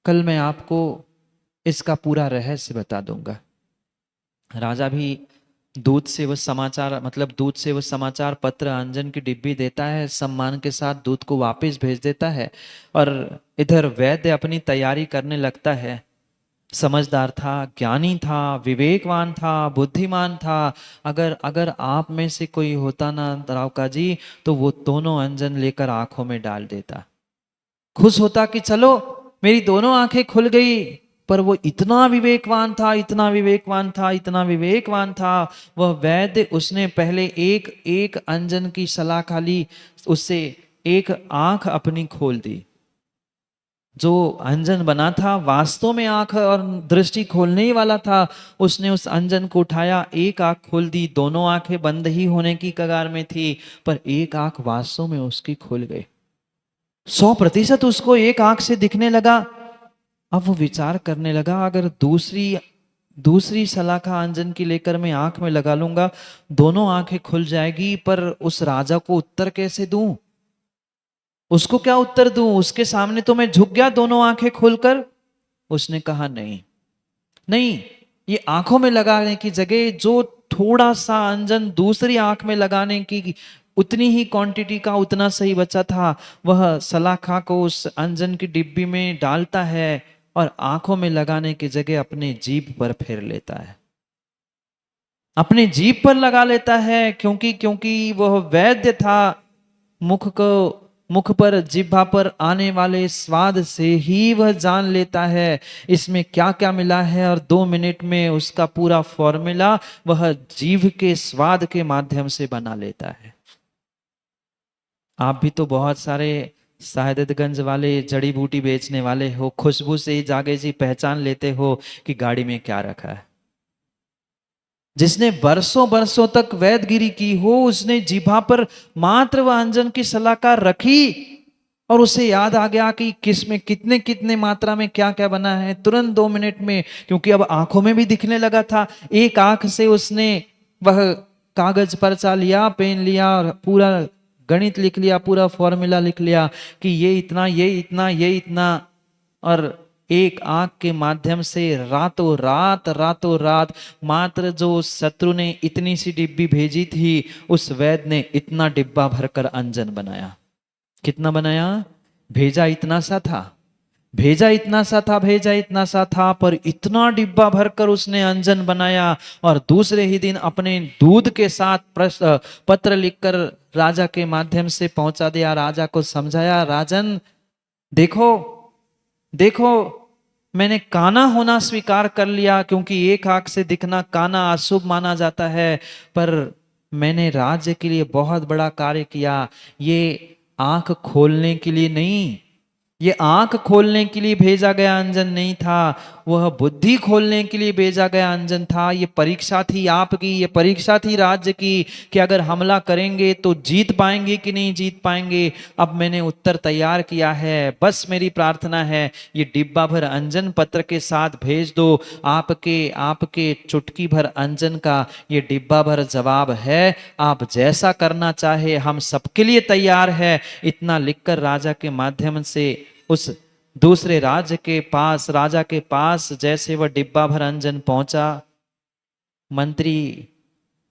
कल मैं आपको इसका पूरा रहस्य बता दूंगा। राजा भी दूत से वो समाचार, मतलब दूत से वो समाचार पत्र अंजन की डिब्बी देता है, सम्मान के साथ दूत को वापस भेज देता है, और इधर वैद्य अपनी तैयारी करने लगता है। समझदार था, ज्ञानी था, विवेकवान था, बुद्धिमान था। अगर अगर आप में से कोई होता ना रावका जी, तो वो दोनों अंजन लेकर आंखों में डाल देता, खुश होता कि चलो मेरी दोनों आंखें खुल गई। पर वो इतना विवेकवान था, इतना विवेकवान था, इतना विवेकवान था, वह वैद्य, उसने पहले एक एक अंजन की सलाह खाली, उससे एक आंख अपनी खोल दी। जो अंजन बना था वास्तव में आंख और दृष्टि खोलने ही वाला था, उसने उस अंजन को उठाया, एक आंख खोल दी, दोनों आंखें बंद ही होने की कगार में थी, पर एक आंख वास्तव में उसकी खुल गई। 100% उसको एक आंख से दिखने लगा। अब वो विचार करने लगा, अगर दूसरी दूसरी सलाखा अंजन की लेकर मैं आंख में लगा लूंगा, दोनों आंखें खुल जाएगी, पर उस राजा को उत्तर कैसे दूं, उसको क्या उत्तर दूं, उसके सामने तो मैं झुक गया दोनों आंखें खोलकर। उसने कहा नहीं नहीं, ये आंखों में लगाने की जगह जो थोड़ा सा अंजन दूसरी आंख में लगाने की उतनी ही क्वांटिटी का उतना सही बचा था, वह सलाखा को उस अंजन की डिब्बी में डालता है और आंखों में लगाने की जगह अपने जीभ पर फेर लेता है, अपने जीभ पर लगा लेता है। क्योंकि क्योंकि वह वैद्य था, मुख पर, जिह्वा पर आने वाले स्वाद से ही वह जान लेता है इसमें क्या क्या मिला है, और 2 मिनट में उसका पूरा फॉर्मूला वह जीभ के स्वाद के माध्यम से बना लेता है। आप भी तो बहुत सारे साहेबगंज वाले जड़ी बूटी बेचने वाले हो, खुशबू से ही जागे जी पहचान लेते हो कि गाड़ी में क्या रखा है। जिसने बरसों बरसों तक वैदगिरी की हो, उसने जिभा पर मात्र वह अंजन की सलाहकार रखी और उसे याद आ गया कि किस में कितने कितने मात्रा में क्या क्या बना है, तुरंत 2 मिनट में, क्योंकि अब आंखों में भी दिखने लगा था, एक आंख से उसने वह कागज पर्चा लिया, पेन लिया और पूरा गणित लिख लिया, पूरा फॉर्मूला लिख लिया कि ये इतना, ये इतना, ये इतना, और एक आंख के माध्यम से रातों रात मात्र जो शत्रु ने इतनी सी डिब्बी भेजी थी, उस वैद्य ने इतना डिब्बा भरकर अंजन बनाया। कितना बनाया? भेजा इतना सा था, भेजा इतना सा था, भेजा इतना सा था, पर इतना डिब्बा भरकर उसने अंजन बनाया। और दूसरे ही दिन अपने दूध के साथ पत्र लिखकर राजा के माध्यम से पहुंचा दिया। राजा को समझाया, राजन देखो देखो, मैंने काना होना स्वीकार कर लिया, क्योंकि एक आंख से दिखना काना अशुभ माना जाता है, पर मैंने राज्य के लिए बहुत बड़ा कार्य किया। ये आंख खोलने के लिए नहीं, ये आंख खोलने के लिए भेजा गया अंजन नहीं था, वह बुद्धि खोलने के लिए भेजा गया अंजन था। ये परीक्षा थी आपकी, ये परीक्षा थी राज्य की, कि अगर हमला करेंगे तो जीत पाएंगे कि नहीं जीत पाएंगे। अब मैंने उत्तर तैयार किया है, बस मेरी प्रार्थना है ये डिब्बा भर अंजन पत्र के साथ भेज दो। आपके आपके चुटकी भर अंजन का ये डिब्बा भर जवाब है, आप जैसा करना चाहे हम सबके लिए तैयार है। इतना लिखकर राजा के माध्यम से उस दूसरे राज्य के पास, राजा के पास जैसे वह डिब्बा भर अंजन पहुंचा, मंत्री,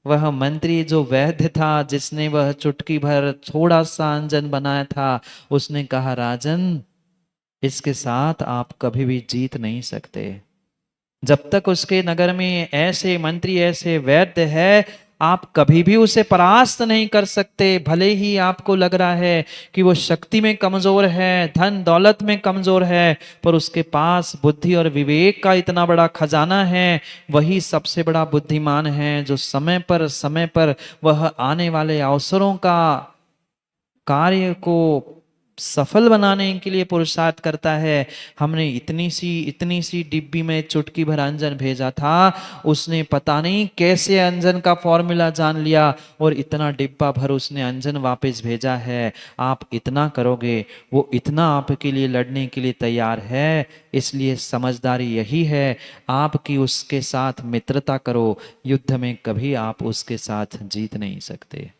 वह मंत्री जो वैद्य था, जिसने वह चुटकी भर थोड़ा सा अंजन बनाया था, उसने कहा, राजन इसके साथ आप कभी भी जीत नहीं सकते। जब तक उसके नगर में ऐसे मंत्री, ऐसे वैद्य है, आप कभी भी उसे परास्त नहीं कर सकते। भले ही आपको लग रहा है कि वो शक्ति में कमजोर है, धन दौलत में कमजोर है, पर उसके पास बुद्धि और विवेक का इतना बड़ा खजाना है। वही सबसे बड़ा बुद्धिमान है, जो समय पर वह आने वाले अवसरों का, कार्य को सफल बनाने के लिए पुरुषार्थ करता है। हमने इतनी सी डिब्बी में चुटकी भर अंजन भेजा था, उसने पता नहीं कैसे अंजन का फॉर्मूला जान लिया और इतना डिब्बा भर उसने अंजन वापस भेजा है। आप इतना करोगे, वो इतना आपके लिए लड़ने के लिए तैयार है। इसलिए समझदारी यही है, आपकी उसके साथ मित्रता करो। युद्ध में कभी आप उसके साथ जीत नहीं सकते,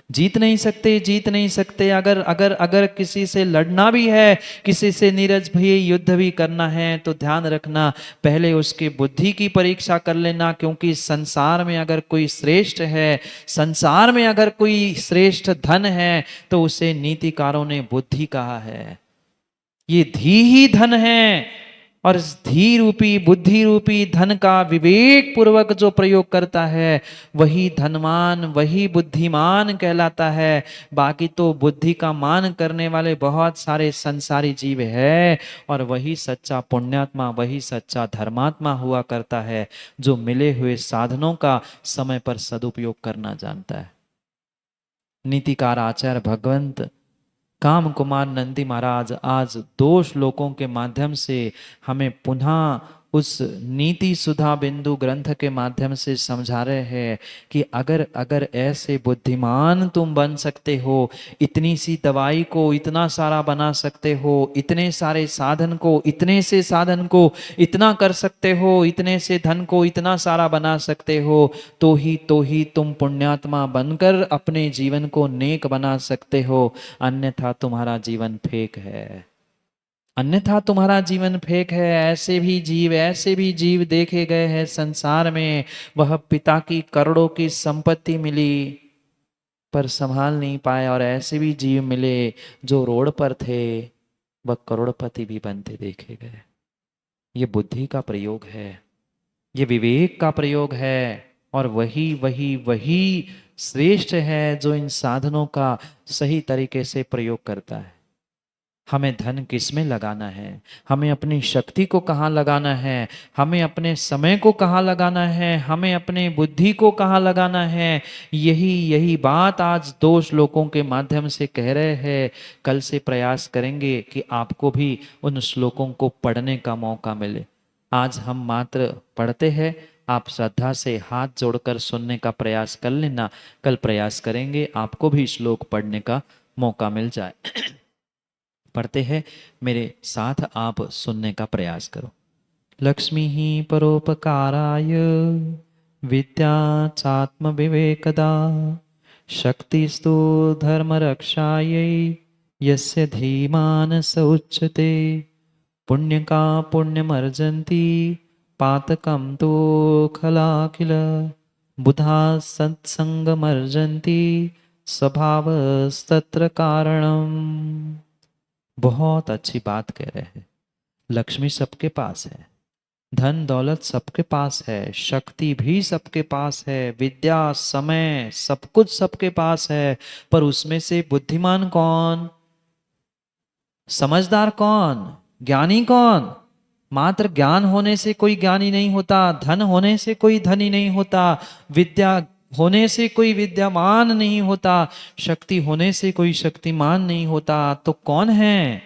जीत नहीं सकते, जीत नहीं सकते। अगर अगर अगर किसी से लड़ना भी है, किसी से नीरज भी युद्ध भी करना है, तो ध्यान रखना, पहले उसकी बुद्धि की परीक्षा कर लेना। क्योंकि संसार में अगर कोई श्रेष्ठ है, संसार में अगर कोई श्रेष्ठ धन है, तो उसे नीतिकारों ने बुद्धि कहा है। ये धी ही धन है, और इस धी रूपी, बुद्धि रूपी धन का विवेक पूर्वक जो प्रयोग करता है, वही धनवान, वही बुद्धिमान कहलाता है। बाकी तो बुद्धि का मान करने वाले बहुत सारे संसारी जीव है, और वही सच्चा पुण्यात्मा, वही सच्चा धर्मात्मा हुआ करता है, जो मिले हुए साधनों का समय पर सदुपयोग करना जानता है। नीतिकार आचार्य भगवंत काम कुमार नंदी महाराज आज 2 श्लोकों के माध्यम से हमें पुनः उस नीति सुधा बिंदु ग्रंथ के माध्यम से समझा रहे हैं कि अगर अगर ऐसे बुद्धिमान तुम बन सकते हो, इतनी सी दवाई को इतना सारा बना सकते हो, इतने सारे साधन को, इतने से साधन को इतना कर सकते हो, इतने से धन को इतना सारा बना सकते हो, तो ही तुम पुण्यात्मा बनकर अपने जीवन को नेक बना सकते हो। अन्यथा तुम्हारा जीवन फेक है, अन्यथा तुम्हारा जीवन फेक है। ऐसे भी जीव देखे गए हैं संसार में, वह पिता की करोड़ों की संपत्ति मिली पर संभाल नहीं पाए, और ऐसे भी जीव मिले जो रोड पर थे, वह करोड़पति भी बनते देखे गए। ये बुद्धि का प्रयोग है, ये विवेक का प्रयोग है, और वही वही वही श्रेष्ठ है जो इन साधनों का सही तरीके से प्रयोग करता है। हमें धन किस में लगाना है, हमें अपनी शक्ति को कहाँ लगाना है, हमें अपने समय को कहाँ लगाना है, हमें अपने बुद्धि को कहाँ लगाना है, यही यही बात आज 2 श्लोकों के माध्यम से कह रहे हैं। कल से प्रयास करेंगे कि आपको भी उन श्लोकों को पढ़ने का मौका मिले। आज हम मात्र पढ़ते हैं, आप श्रद्धा से हाथ जोड़कर सुनने का प्रयास कर लेना। कल प्रयास करेंगे आपको भी श्लोक पढ़ने का मौका मिल जाए। पढ़ते हैं, मेरे साथ आप सुनने का प्रयास करो। लक्ष्मी ही परोपकाराय विद्या चात्मविवेकदा शक्तिस्तु धर्मरक्षायै यस्य धीमान् स उच्यते पुण्य का पुण्यमर्जन्ति पातकं तो खलाखिल बुधा सत्संगमर्जन्ति स्वभावस्तत्र कारणम। बहुत अच्छी बात कह रहे हैं। लक्ष्मी सबके पास है, धन दौलत सबके पास है, शक्ति भी सबके पास है, विद्या समय सब कुछ सबके पास है, पर उसमें से बुद्धिमान कौन, समझदार कौन, ज्ञानी कौन? मात्र ज्ञान होने से कोई ज्ञानी नहीं होता, धन होने से कोई धनी नहीं होता, विद्या होने से कोई विद्यामान नहीं होता, शक्ति होने से कोई शक्तिमान नहीं होता। तो कौन है?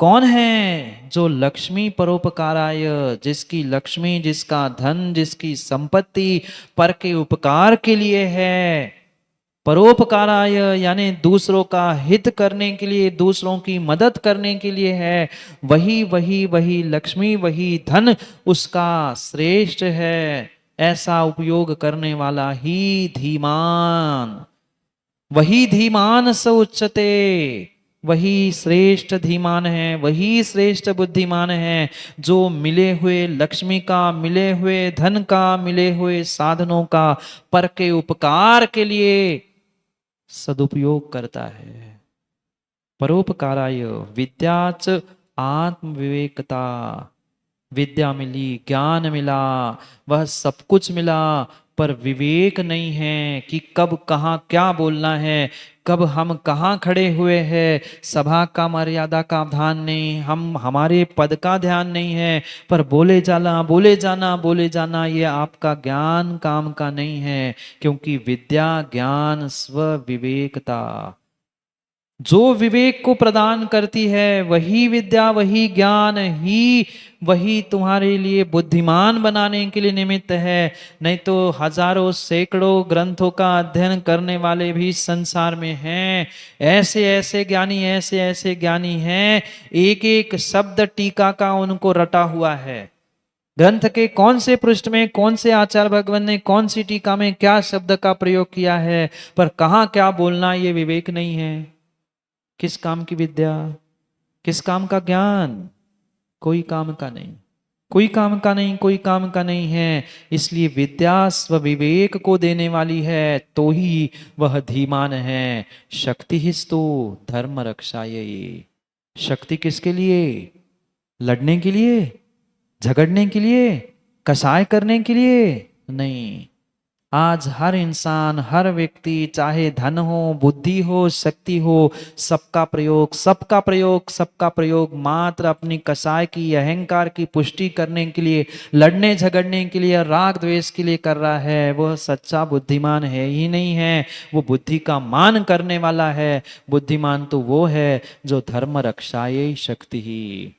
कौन है जो लक्ष्मी परोपकाराय, जिसकी लक्ष्मी, जिसका धन, जिसकी संपत्ति पर के उपकार के लिए है, परोपकाराय यानी दूसरों का हित करने के लिए, दूसरों की मदद करने के लिए है, वही वही वही लक्ष्मी, वही धन उसका श्रेष्ठ है। ऐसा उपयोग करने वाला ही धीमान, वही धीमान स उच्चते, वही श्रेष्ठ धीमान है, वही श्रेष्ठ बुद्धिमान है, जो मिले हुए लक्ष्मी का, मिले हुए धन का, मिले हुए साधनों का पर के उपकार के लिए सदुपयोग करता है। परोपकाराय विद्याच आत्मविवेकता, विद्या मिली, ज्ञान मिला, वह सब कुछ मिला, पर विवेक नहीं है कि कब कहाँ क्या बोलना है, कब हम कहाँ खड़े हुए हैं, सभा का मर्यादा का ध्यान नहीं, हम हमारे पद का ध्यान नहीं है, पर बोले जाना बोले जाना बोले जाना, ये आपका ज्ञान काम का नहीं है। क्योंकि विद्या ज्ञान स्व विवेकता, जो विवेक को प्रदान करती है वही विद्या, वही ज्ञान ही, वही तुम्हारे लिए बुद्धिमान बनाने के लिए निमित्त है। नहीं तो हजारों सैकड़ों ग्रंथों का अध्ययन करने वाले भी संसार में हैं, ऐसे ऐसे ज्ञानी, ऐसे ऐसे ज्ञानी हैं, एक एक शब्द टीका का उनको रटा हुआ है। ग्रंथ के कौन से पृष्ठ में, कौन से आचार्य भगवान ने कौन सी टीका में क्या शब्द का प्रयोग किया है, पर कहाँ क्या बोलना, ये विवेक नहीं है। किस काम की विद्या, किस काम का ज्ञान? कोई काम का नहीं, कोई काम का नहीं, कोई काम का नहीं है। इसलिए विद्या स्व विवेक को देने वाली है, तो ही वह धीमान है। शक्ति हिस्तु धर्म रक्षायै, शक्ति किसके लिए? लड़ने के लिए, झगड़ने के लिए, कसाय करने के लिए नहीं। आज हर इंसान, हर व्यक्ति, चाहे धन हो, बुद्धि हो, शक्ति हो, सबका प्रयोग, सबका प्रयोग, सबका प्रयोग मात्र अपनी कसाय की, अहंकार की पुष्टि करने के लिए, लड़ने झगड़ने के लिए, राग द्वेष के लिए कर रहा है। वह सच्चा बुद्धिमान है ही नहीं है, वो बुद्धि का मान करने वाला है। बुद्धिमान तो वो है जो धर्म रक्षायै शक्ति ही,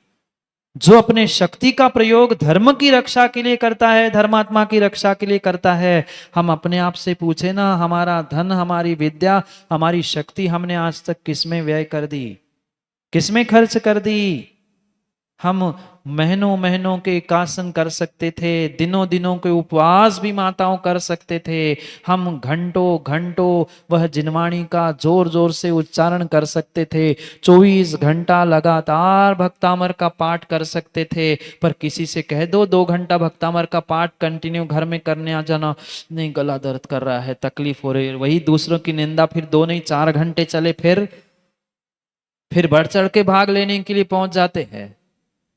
जो अपने शक्ति का प्रयोग धर्म की रक्षा के लिए करता है, धर्मात्मा की रक्षा के लिए करता है। हम अपने आप से पूछे ना, हमारा धन, हमारी विद्या, हमारी शक्ति हमने आज तक किसमें व्यय कर दी, किसमें खर्च कर दी? हम महीनों महीनों के एकासन कर सकते थे, दिनों दिनों के उपवास भी माताओं कर सकते थे, हम घंटों घंटों वह जिनवाणी का जोर जोर से उच्चारण कर सकते थे, 24 घंटा लगातार भक्तामर का पाठ कर सकते थे। पर किसी से कह दो 2 घंटा भक्तामर का पाठ कंटिन्यू घर में करने आ जाना, नहीं गला दर्द कर रहा है, तकलीफ हो रही है। वही दूसरों की निंदा फिर 2 नहीं 4 घंटे चले, फिर बढ़ चढ़ के भाग लेने के लिए पहुंच जाते हैं।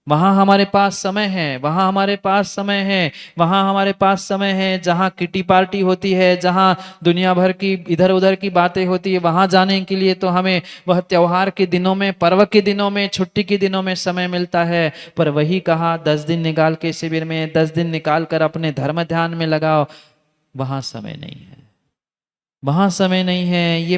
वहां हमारे पास समय है, वहां हमारे पास समय है, वहां हमारे पास समय है जहां किटी पार्टी होती है, जहां दुनिया भर की इधर उधर की बातें होती है, वहां जाने के लिए तो हमें वह त्योहार के दिनों में, पर्व के दिनों में, छुट्टी के दिनों में समय मिलता है। पर वही कहा 10 दिन निकाल के शिविर में, 10 दिन निकाल कर अपने धर्म ध्यान में लगाओ, वहां समय नहीं है, वहां समय नहीं है। ये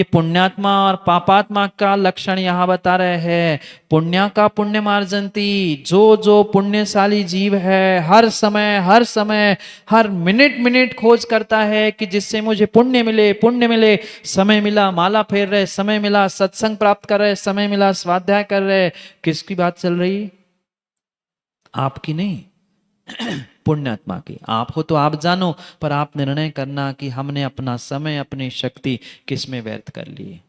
पुण्यात्मा और पापात्मा का लक्षण यहाँ बता रहे हैं। पुण्या का पुण्य मार्जंती, जो पुण्यशाली जीव है, हर समय हर मिनट मिनट खोज करता है कि जिससे मुझे पुण्य मिले, पुण्य मिले। समय मिला माला फेर रहे, समय मिला सत्संग प्राप्त कर रहे, समय मिला स्वाध्याय कर रहे। किसकी बात चल रही? आपकी नहीं, पुण्यात्मा की। आप हो तो आप जानो, पर आप निर्णय करना कि हमने अपना समय अपनी शक्ति किस में व्यर्थ कर ली।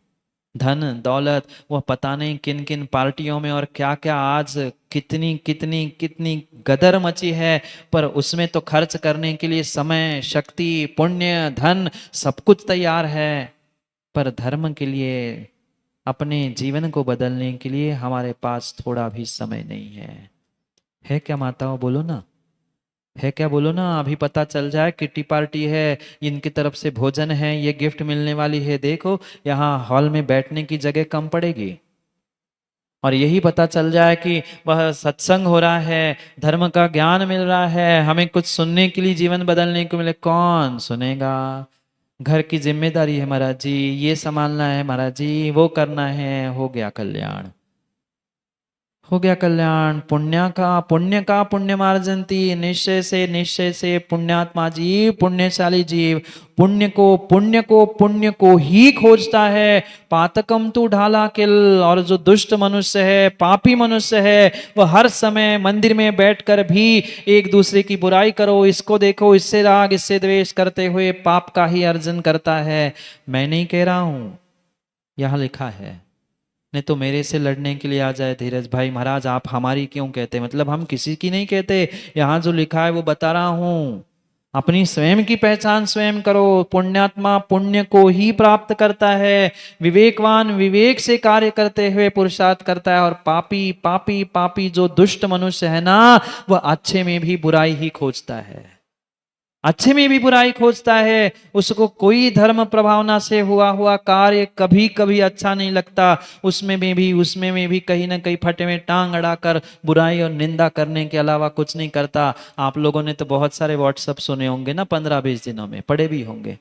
धन दौलत वह पता नहीं किन किन पार्टियों में और क्या क्या आज कितनी कितनी कितनी गदर मची है, पर उसमें तो खर्च करने के लिए समय शक्ति पुण्य धन सब कुछ तैयार है, पर धर्म के लिए अपने जीवन को बदलने के लिए हमारे पास थोड़ा भी समय नहीं है क्या माताओं बोलो ना, है क्या बोलो ना। अभी पता चल जाए किट्टी पार्टी है, इनकी तरफ से भोजन है, ये गिफ्ट मिलने वाली है, देखो यहाँ हॉल में बैठने की जगह कम पड़ेगी। और यही पता चल जाए कि वह सत्संग हो रहा है, धर्म का ज्ञान मिल रहा है, हमें कुछ सुनने के लिए जीवन बदलने को मिले, कौन सुनेगा। घर की जिम्मेदारी है महाराज जी, ये संभालना है महाराज जी, वो करना है, हो गया कल्याण, हो गया कल्याण। पुण्य का पुण्य मार्जंती, निश्चय से पुण्यात्मा जीव पुण्यशाली जीव पुण्य को ही खोजता है। पातकम तू ढाला किल, और जो दुष्ट मनुष्य है पापी मनुष्य है वह हर समय मंदिर में बैठकर भी एक दूसरे की बुराई करो, इसको देखो, इससे राग इससे द्वेष करते हुए पाप का ही अर्जन करता है। मैं नहीं कह रहा हूं, यहां लिखा है, नहीं तो मेरे से लड़ने के लिए आ जाए धीरज भाई, महाराज आप हमारी क्यों कहते, मतलब हम किसी की नहीं कहते, यहां जो लिखा है वो बता रहा हूं। अपनी स्वयं की पहचान स्वयं करो। पुण्यात्मा पुण्य को ही प्राप्त करता है, विवेकवान विवेक से कार्य करते हुए पुरुषार्थ करता है, और पापी पापी पापी जो दुष्ट मनुष्य है ना, वह अच्छे में भी बुराई ही खोजता है, अच्छे में भी बुराई खोजता है। उसको कोई धर्म प्रभावना से हुआ हुआ कार्य कभी कभी अच्छा नहीं लगता, उसमें में भी कहीं ना कहीं फटे में टांग अड़ाकर बुराई और निंदा करने के अलावा कुछ नहीं करता। आप लोगों ने तो बहुत सारे व्हाट्सएप सुने होंगे ना 15-20 दिनों में, पढ़े भी होंगे।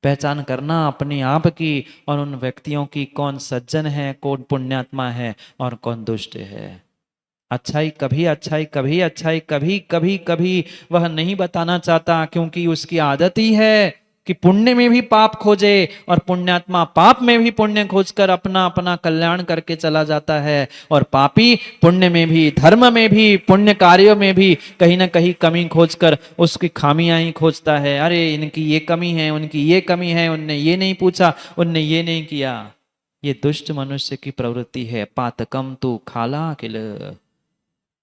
पहचान करना अपने आप की और उन व्यक्तियों की, कौन सज्जन है कौन पुण्यात्मा है और कौन दुष्ट है। अच्छाई कभी अच्छाई कभी अच्छाई कभी कभी कभी वह नहीं बताना चाहता, क्योंकि उसकी आदत ही है कि पुण्य में भी पाप खोजे, और पुण्यात्मा पाप में भी पुण्य खोजकर अपना अपना कल्याण करके चला जाता है, और पापी पुण्य में भी धर्म में भी पुण्य कार्यों में भी कहीं ना कहीं कमी खोजकर उसकी खामियां ही खोजता है। अरे इनकी ये कमी है, उनकी ये कमी है, उनने ये नहीं पूछा, उनने ये नहीं किया। ये दुष्ट मनुष्य की प्रवृत्ति है। पातकम तू खाला किल,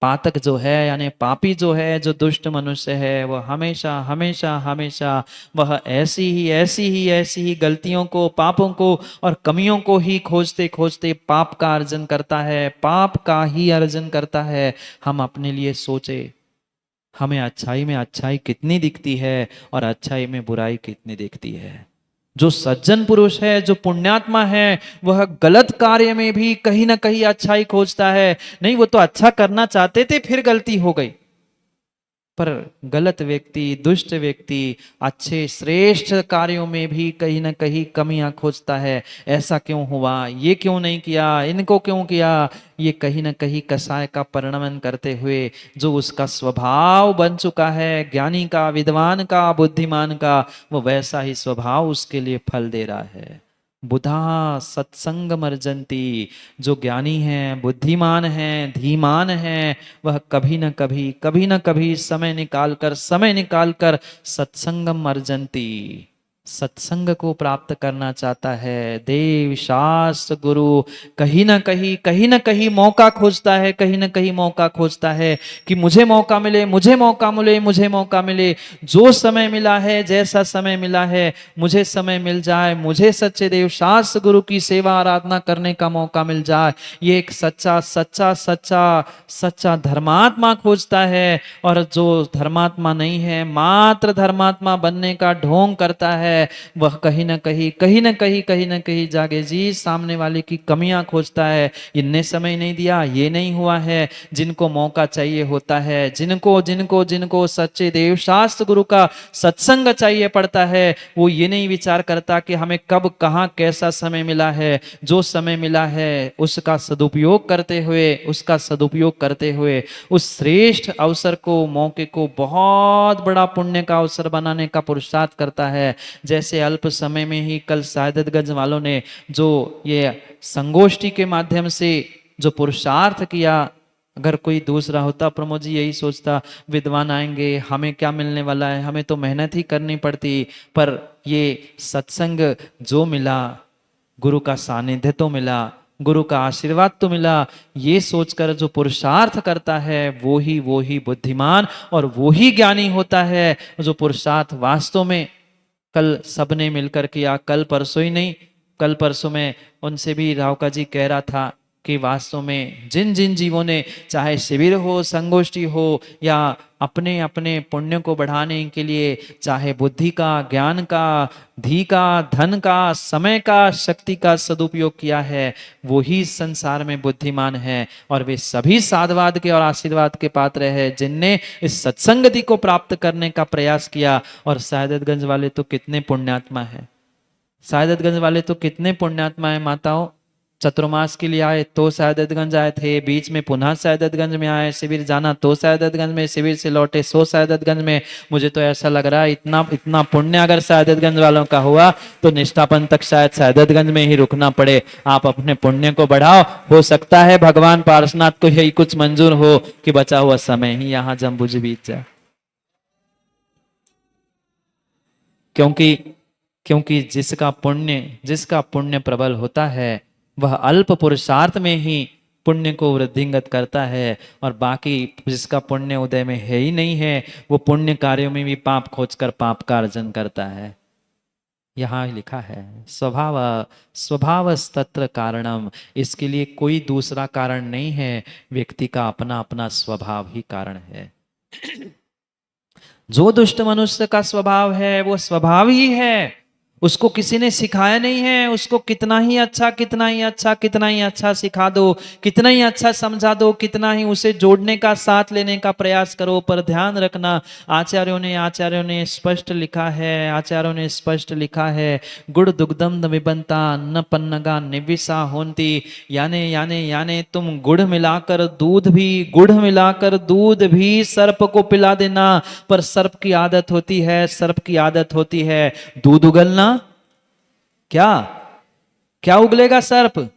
पातक जो है यानी पापी जो है, जो दुष्ट मनुष्य है, वह हमेशा हमेशा हमेशा वह ऐसी ही गलतियों को पापों को और कमियों को ही खोजते खोजते पाप का अर्जन करता है, पाप का ही अर्जन करता है। हम अपने लिए सोचे, हमें अच्छाई में अच्छाई कितनी दिखती है और अच्छाई में बुराई कितनी दिखती है। जो सज्जन पुरुष है, जो पुण्यात्मा है, वह गलत कार्य में भी कहीं ना कहीं अच्छाई खोजता है। नहीं वो तो अच्छा करना चाहते थे फिर गलती हो गई, पर गलत व्यक्ति दुष्ट व्यक्ति अच्छे श्रेष्ठ कार्यों में भी कहीं ना कहीं कमियां खोजता है। ऐसा क्यों हुआ, ये क्यों नहीं किया, इनको क्यों किया, ये कहीं ना कहीं कसाय का परिणमन करते हुए जो उसका स्वभाव बन चुका है, ज्ञानी का विद्वान का बुद्धिमान का, वो वैसा ही स्वभाव उसके लिए फल दे रहा है। बुधा सत्संग मर्जंती, जो ज्ञानी है बुद्धिमान है धीमान है, वह कभी न कभी समय निकाल कर सत्संगम अर्जंती, सत्संग को प्राप्त करना चाहता है। देव शास्त्र गुरु कहीं ना कहीं मौका खोजता है, कहीं ना कहीं मौका खोजता है कि मुझे मौका मिले, मुझे मौका मिले, मुझे मौका मिले। जो समय मिला है, जैसा समय मिला है, मुझे समय मिल जाए, मुझे सच्चे देव शास्त्र गुरु की सेवा आराधना करने का मौका मिल जाए। ये एक सच्चा सच्चा सच्चा सच्चा धर्मात्मा खोजता है। और जो धर्मात्मा नहीं है, मात्र धर्मात्मा बनने का ढोंग करता है, वह कहीं ना कहीं जागे जी सामने वाले की कमियां खोजता है। इनने समय नहीं दिया, ये नहीं हुआ है। जिनको मौका चाहिए होता है, जिनको जिनको जिनको सच्चे देव शास्त्र गुरु का सत्संग चाहिए पड़ता है, वो ये नहीं विचार करता कि हमें कब कहाँ कैसा समय मिला है। जो समय मिला है उसका सदुपयोग करते हुए उस श्रेष्ठ अवसर को, मौके को बहुत बड़ा पुण्य का अवसर बनाने का पुरुषार्थ करता है। जैसे अल्प समय में ही कल सायदतगंज वालों ने जो ये संगोष्ठी के माध्यम से जो पुरुषार्थ किया, अगर कोई दूसरा होता प्रमोद जी यही सोचता, विद्वान आएंगे हमें क्या मिलने वाला है, हमें तो मेहनत ही करनी पड़ती। पर ये सत्संग जो मिला, गुरु का सानिध्य तो मिला, गुरु का आशीर्वाद तो मिला, ये सोचकर जो पुरुषार्थ करता है वो ही बुद्धिमान और वो ही ज्ञानी होता है। जो पुरुषार्थ वास्तव में कल सबने मिलकर किया, कल परसों ही नहीं, कल परसों में उनसे भी रावका जी कह रहा था कि वास्तव में जिन जिन जीवों ने, चाहे शिविर हो, संगोष्ठी हो, या अपने अपने पुण्य को बढ़ाने के लिए चाहे बुद्धि का, ज्ञान का, धी का, धन का, समय का, शक्ति का सदुपयोग किया है, वो ही संसार में बुद्धिमान है। और वे सभी साधवाद के और आशीर्वाद के पात्र है जिनने इस सत्संगति को प्राप्त करने का प्रयास किया। और सायदतगंज वाले तो कितने पुण्यात्मा है, सायदतगंज वाले तो कितने पुण्यात्मा है माताओं। चतुर्मास के लिए आए तो सायदतगंज आए थे, बीच में पुनः सायदतगंज में आए, शिविर जाना तो सायदतगंज में, शिविर से लौटे सो सायदतगंज में। मुझे तो ऐसा लग रहा है इतना इतना पुण्य अगर सायदतगंज वालों का हुआ तो निष्ठापन तक शायद सायदतगंज में ही रुकना पड़े। आप अपने पुण्य को बढ़ाओ, हो सकता है भगवान पार्शनाथ को यही कुछ मंजूर हो कि बचा हुआ समय ही यहाँ जम्बुज बीत जाए। क्योंकि क्योंकि जिसका पुण्य प्रबल होता है वह अल्प पुरुषार्थ में ही पुण्य को वृद्धिंगत करता है, और बाकी जिसका पुण्य उदय में है ही नहीं है वो पुण्य कार्यों में भी पाप खोजकर पाप का अर्जन करता है। यहाँ लिखा है स्वभाव स्वभावस्तत्र कारणम, इसके लिए कोई दूसरा कारण नहीं है, व्यक्ति का अपना अपना स्वभाव ही कारण है। जो दुष्ट मनुष्य का स्वभाव है वो स्वभाव ही है, उसको किसी ने सिखाया नहीं है। उसको कितना ही अच्छा कितना ही अच्छा कितना ही अच्छा सिखा दो, कितना ही अच्छा समझा दो, कितना ही उसे जोड़ने का, साथ लेने का प्रयास करो, पर ध्यान रखना आचार्यों ने स्पष्ट लिखा है, आचार्यों ने स्पष्ट लिखा है, गुड़ दुग्धम विबंता न पन्नगा निविसा होंती। याने याने याने तुम गुड़ मिलाकर दूध भी सर्प को पिला देना, पर सर्प की आदत होती है दूध उगलना। क्या क्या उगलेगा सर्प?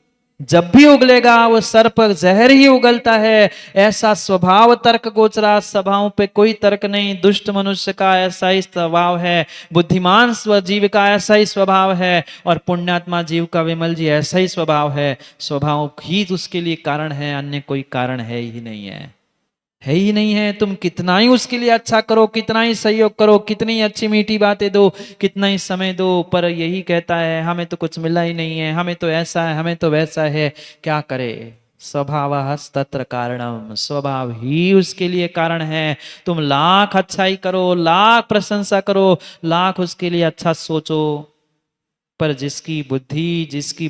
जब भी उगलेगा वो सर्प जहर ही उगलता है। ऐसा स्वभाव तर्क गोचरा, सभाओं पे कोई तर्क नहीं। दुष्ट मनुष्य का ऐसा ही स्वभाव है, बुद्धिमान जीव का ऐसा ही स्वभाव है, और पुण्यात्मा जीव का विमल जी ऐसा ही स्वभाव है। स्वभाव ही उसके लिए कारण है, अन्य कोई कारण है ही नहीं है ही नहीं है। तुम कितना ही उसके लिए अच्छा करो, कितना ही सहयोग करो, कितनी अच्छी मीठी बातें दो, कितना ही समय दो, पर यही कहता है हमें तो कुछ मिला ही नहीं है, हमें तो ऐसा है, हमें तो वैसा है। क्या करे? स्वभावस्तत्र कारणम, स्वभाव ही उसके लिए कारण है। तुम लाख अच्छाई करो, लाख प्रशंसा करो, लाख उसके लिए अच्छा सोचो, पर जिसकी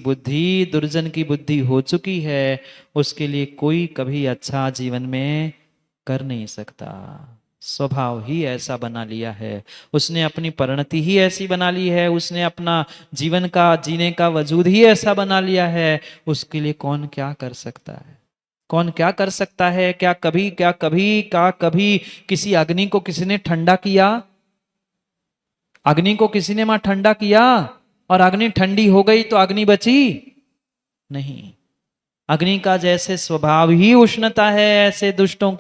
बुद्धि दुर्जन की बुद्धि हो चुकी है उसके लिए कोई कभी अच्छा जीवन में कर नहीं सकता। स्वभाव ही ऐसा बना लिया है, उसने अपनी परिणति ही ऐसी बना ली है, उसने अपना जीवन का जीने का वजूद ही ऐसा बना लिया है। उसके लिए कौन क्या कर सकता है? कौन क्या कर सकता है? क्या कभी किसी अग्नि को किसी ने ठंडा किया? अग्नि को किसी ने मां ठंडा किया? और अग्नि ठंडी हो गई तो अग्नि बची नहीं। अग्नि का जैसे स्वभाव ही उष्णता है, ऐसे दुष्टों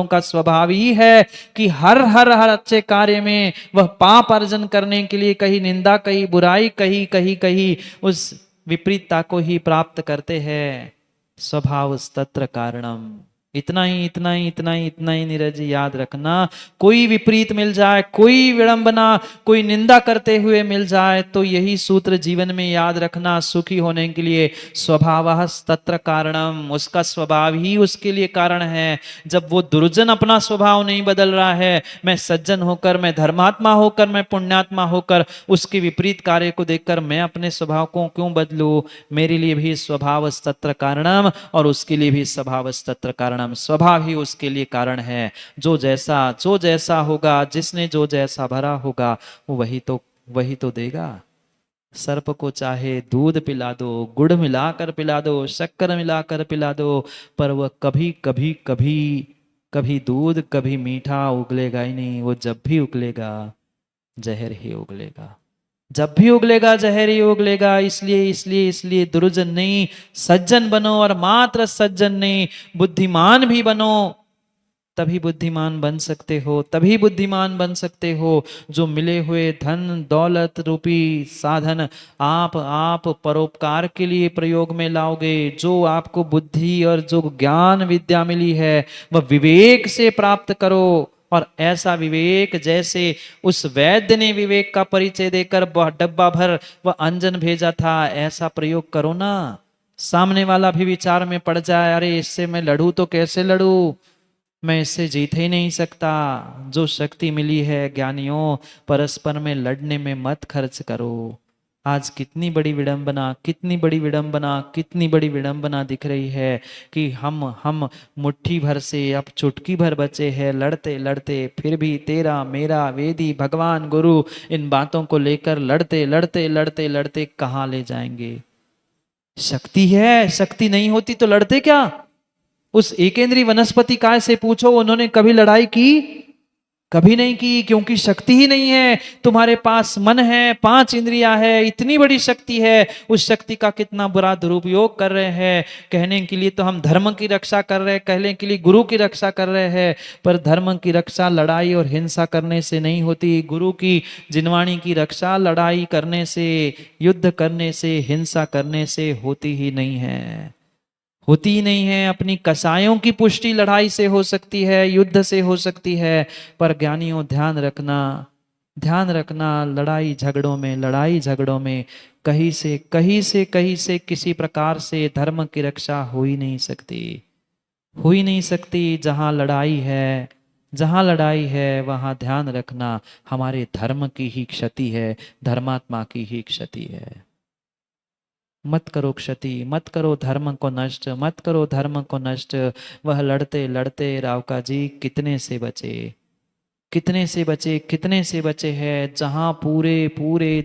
का स्वभाव ही है कि हर अच्छे कार्य में वह पाप अर्जन करने के लिए कहीं निंदा, कहीं बुराई, कहीं उस विपरीतता को ही प्राप्त करते हैं। स्वभाव तत्र कारणम। इतना ही नीरज जी याद रखना। कोई विपरीत मिल जाए, कोई विडंबना, कोई निंदा करते हुए मिल जाए तो यही सूत्र जीवन में याद रखना। सुखी होने के लिए स्वभावः तत्र कारणम, उसका स्वभाव ही उसके लिए कारण है। जब वो दुर्जन अपना स्वभाव नहीं बदल रहा है, मैं सज्जन होकर, मैं धर्मात्मा होकर, मैं पुण्यात्मा होकर उसके विपरीत कार्य को देखकर मैं अपने स्वभाव को क्यों बदलूं? मेरे लिए भी स्वभाव तत्र कारणम और उसके लिए भी स्वभाव तत्र कारणम। स्वभाव ही उसके लिए कारण है। जो जैसा होगा, जिसने जो जैसा भरा होगा वो वही तो देगा। सर्प को चाहे दूध पिला दो, गुड़ मिलाकर पिला दो, शक्कर मिलाकर पिला दो, पर वह कभी दूध, कभी मीठा उगलेगा ही नहीं। वो जब भी उगलेगा जहर ही उगलेगा। जब भी उगलेगा जहर ही उगलेगा। इसलिए दुर्जन नहीं, सज्जन बनो, और मात्र सज्जन नहीं, बुद्धिमान भी बनो। तभी बुद्धिमान बन सकते हो, तभी बुद्धिमान बन सकते हो। जो मिले हुए धन दौलत रूपी साधन आप परोपकार के लिए प्रयोग में लाओगे। जो आपको बुद्धि और जो ज्ञान विद्या मिली है वह विवेक से प्राप्त करो। और ऐसा विवेक जैसे उस वैद्य ने विवेक का परिचय देकर डब्बा भर वह अंजन भेजा था, ऐसा प्रयोग करो ना। सामने वाला भी विचार में पड़ जाए, अरे इससे मैं लड़ूं तो कैसे लड़ूं, मैं इससे जीत ही नहीं सकता। जो शक्ति मिली है ज्ञानियों, परस्पर में लड़ने में मत खर्च करो। आज कितनी बड़ी विडंबना, कितनी बड़ी विडंबना, कितनी बड़ी विडंबना दिख रही है कि हम मुट्ठी भर से अब चुटकी भर बचे हैं, लड़ते लड़ते फिर भी तेरा मेरा वेदी भगवान गुरु, इन बातों को लेकर लड़ते लड़ते लड़ते लड़ते कहाँ ले जाएंगे। शक्ति है, शक्ति नहीं होती तो लड़ते क्या। उस एकेंद्रीय वनस्पति काय से पूछो, उन्होंने कभी लड़ाई की? कभी नहीं की, क्योंकि शक्ति ही नहीं है। तुम्हारे पास मन है, पांच इंद्रियां है, इतनी बड़ी शक्ति है, उस शक्ति का कितना बुरा दुरुपयोग कर रहे हैं। कहने के लिए तो हम धर्म की रक्षा कर रहे हैं, कहने के लिए गुरु की रक्षा कर रहे हैं, पर धर्म की रक्षा लड़ाई और हिंसा करने से नहीं होती। गुरु की जिनवाणी की रक्षा लड़ाई करने से, युद्ध करने से, हिंसा करने से होती ही नहीं है, होती ही नहीं है। अपनी कसायों की पुष्टि लड़ाई से हो सकती है, युद्ध से हो सकती है, पर ज्ञानियों ध्यान रखना, ध्यान रखना, लड़ाई झगड़ों में कहीं से किसी प्रकार से धर्म की रक्षा हो ही नहीं सकती, हो ही नहीं सकती। जहां लड़ाई है वहां ध्यान रखना हमारे धर्म की ही क्षति है, धर्मात्मा की ही क्षति है। मत करो क्षति, मत करो धर्म को नष्ट, मत करो धर्म को नष्ट। वह लड़ते लड़ते रावका जी कितने से बचे, कितने से बचे, कितने से बचे हैं। जहां पूरे पूरे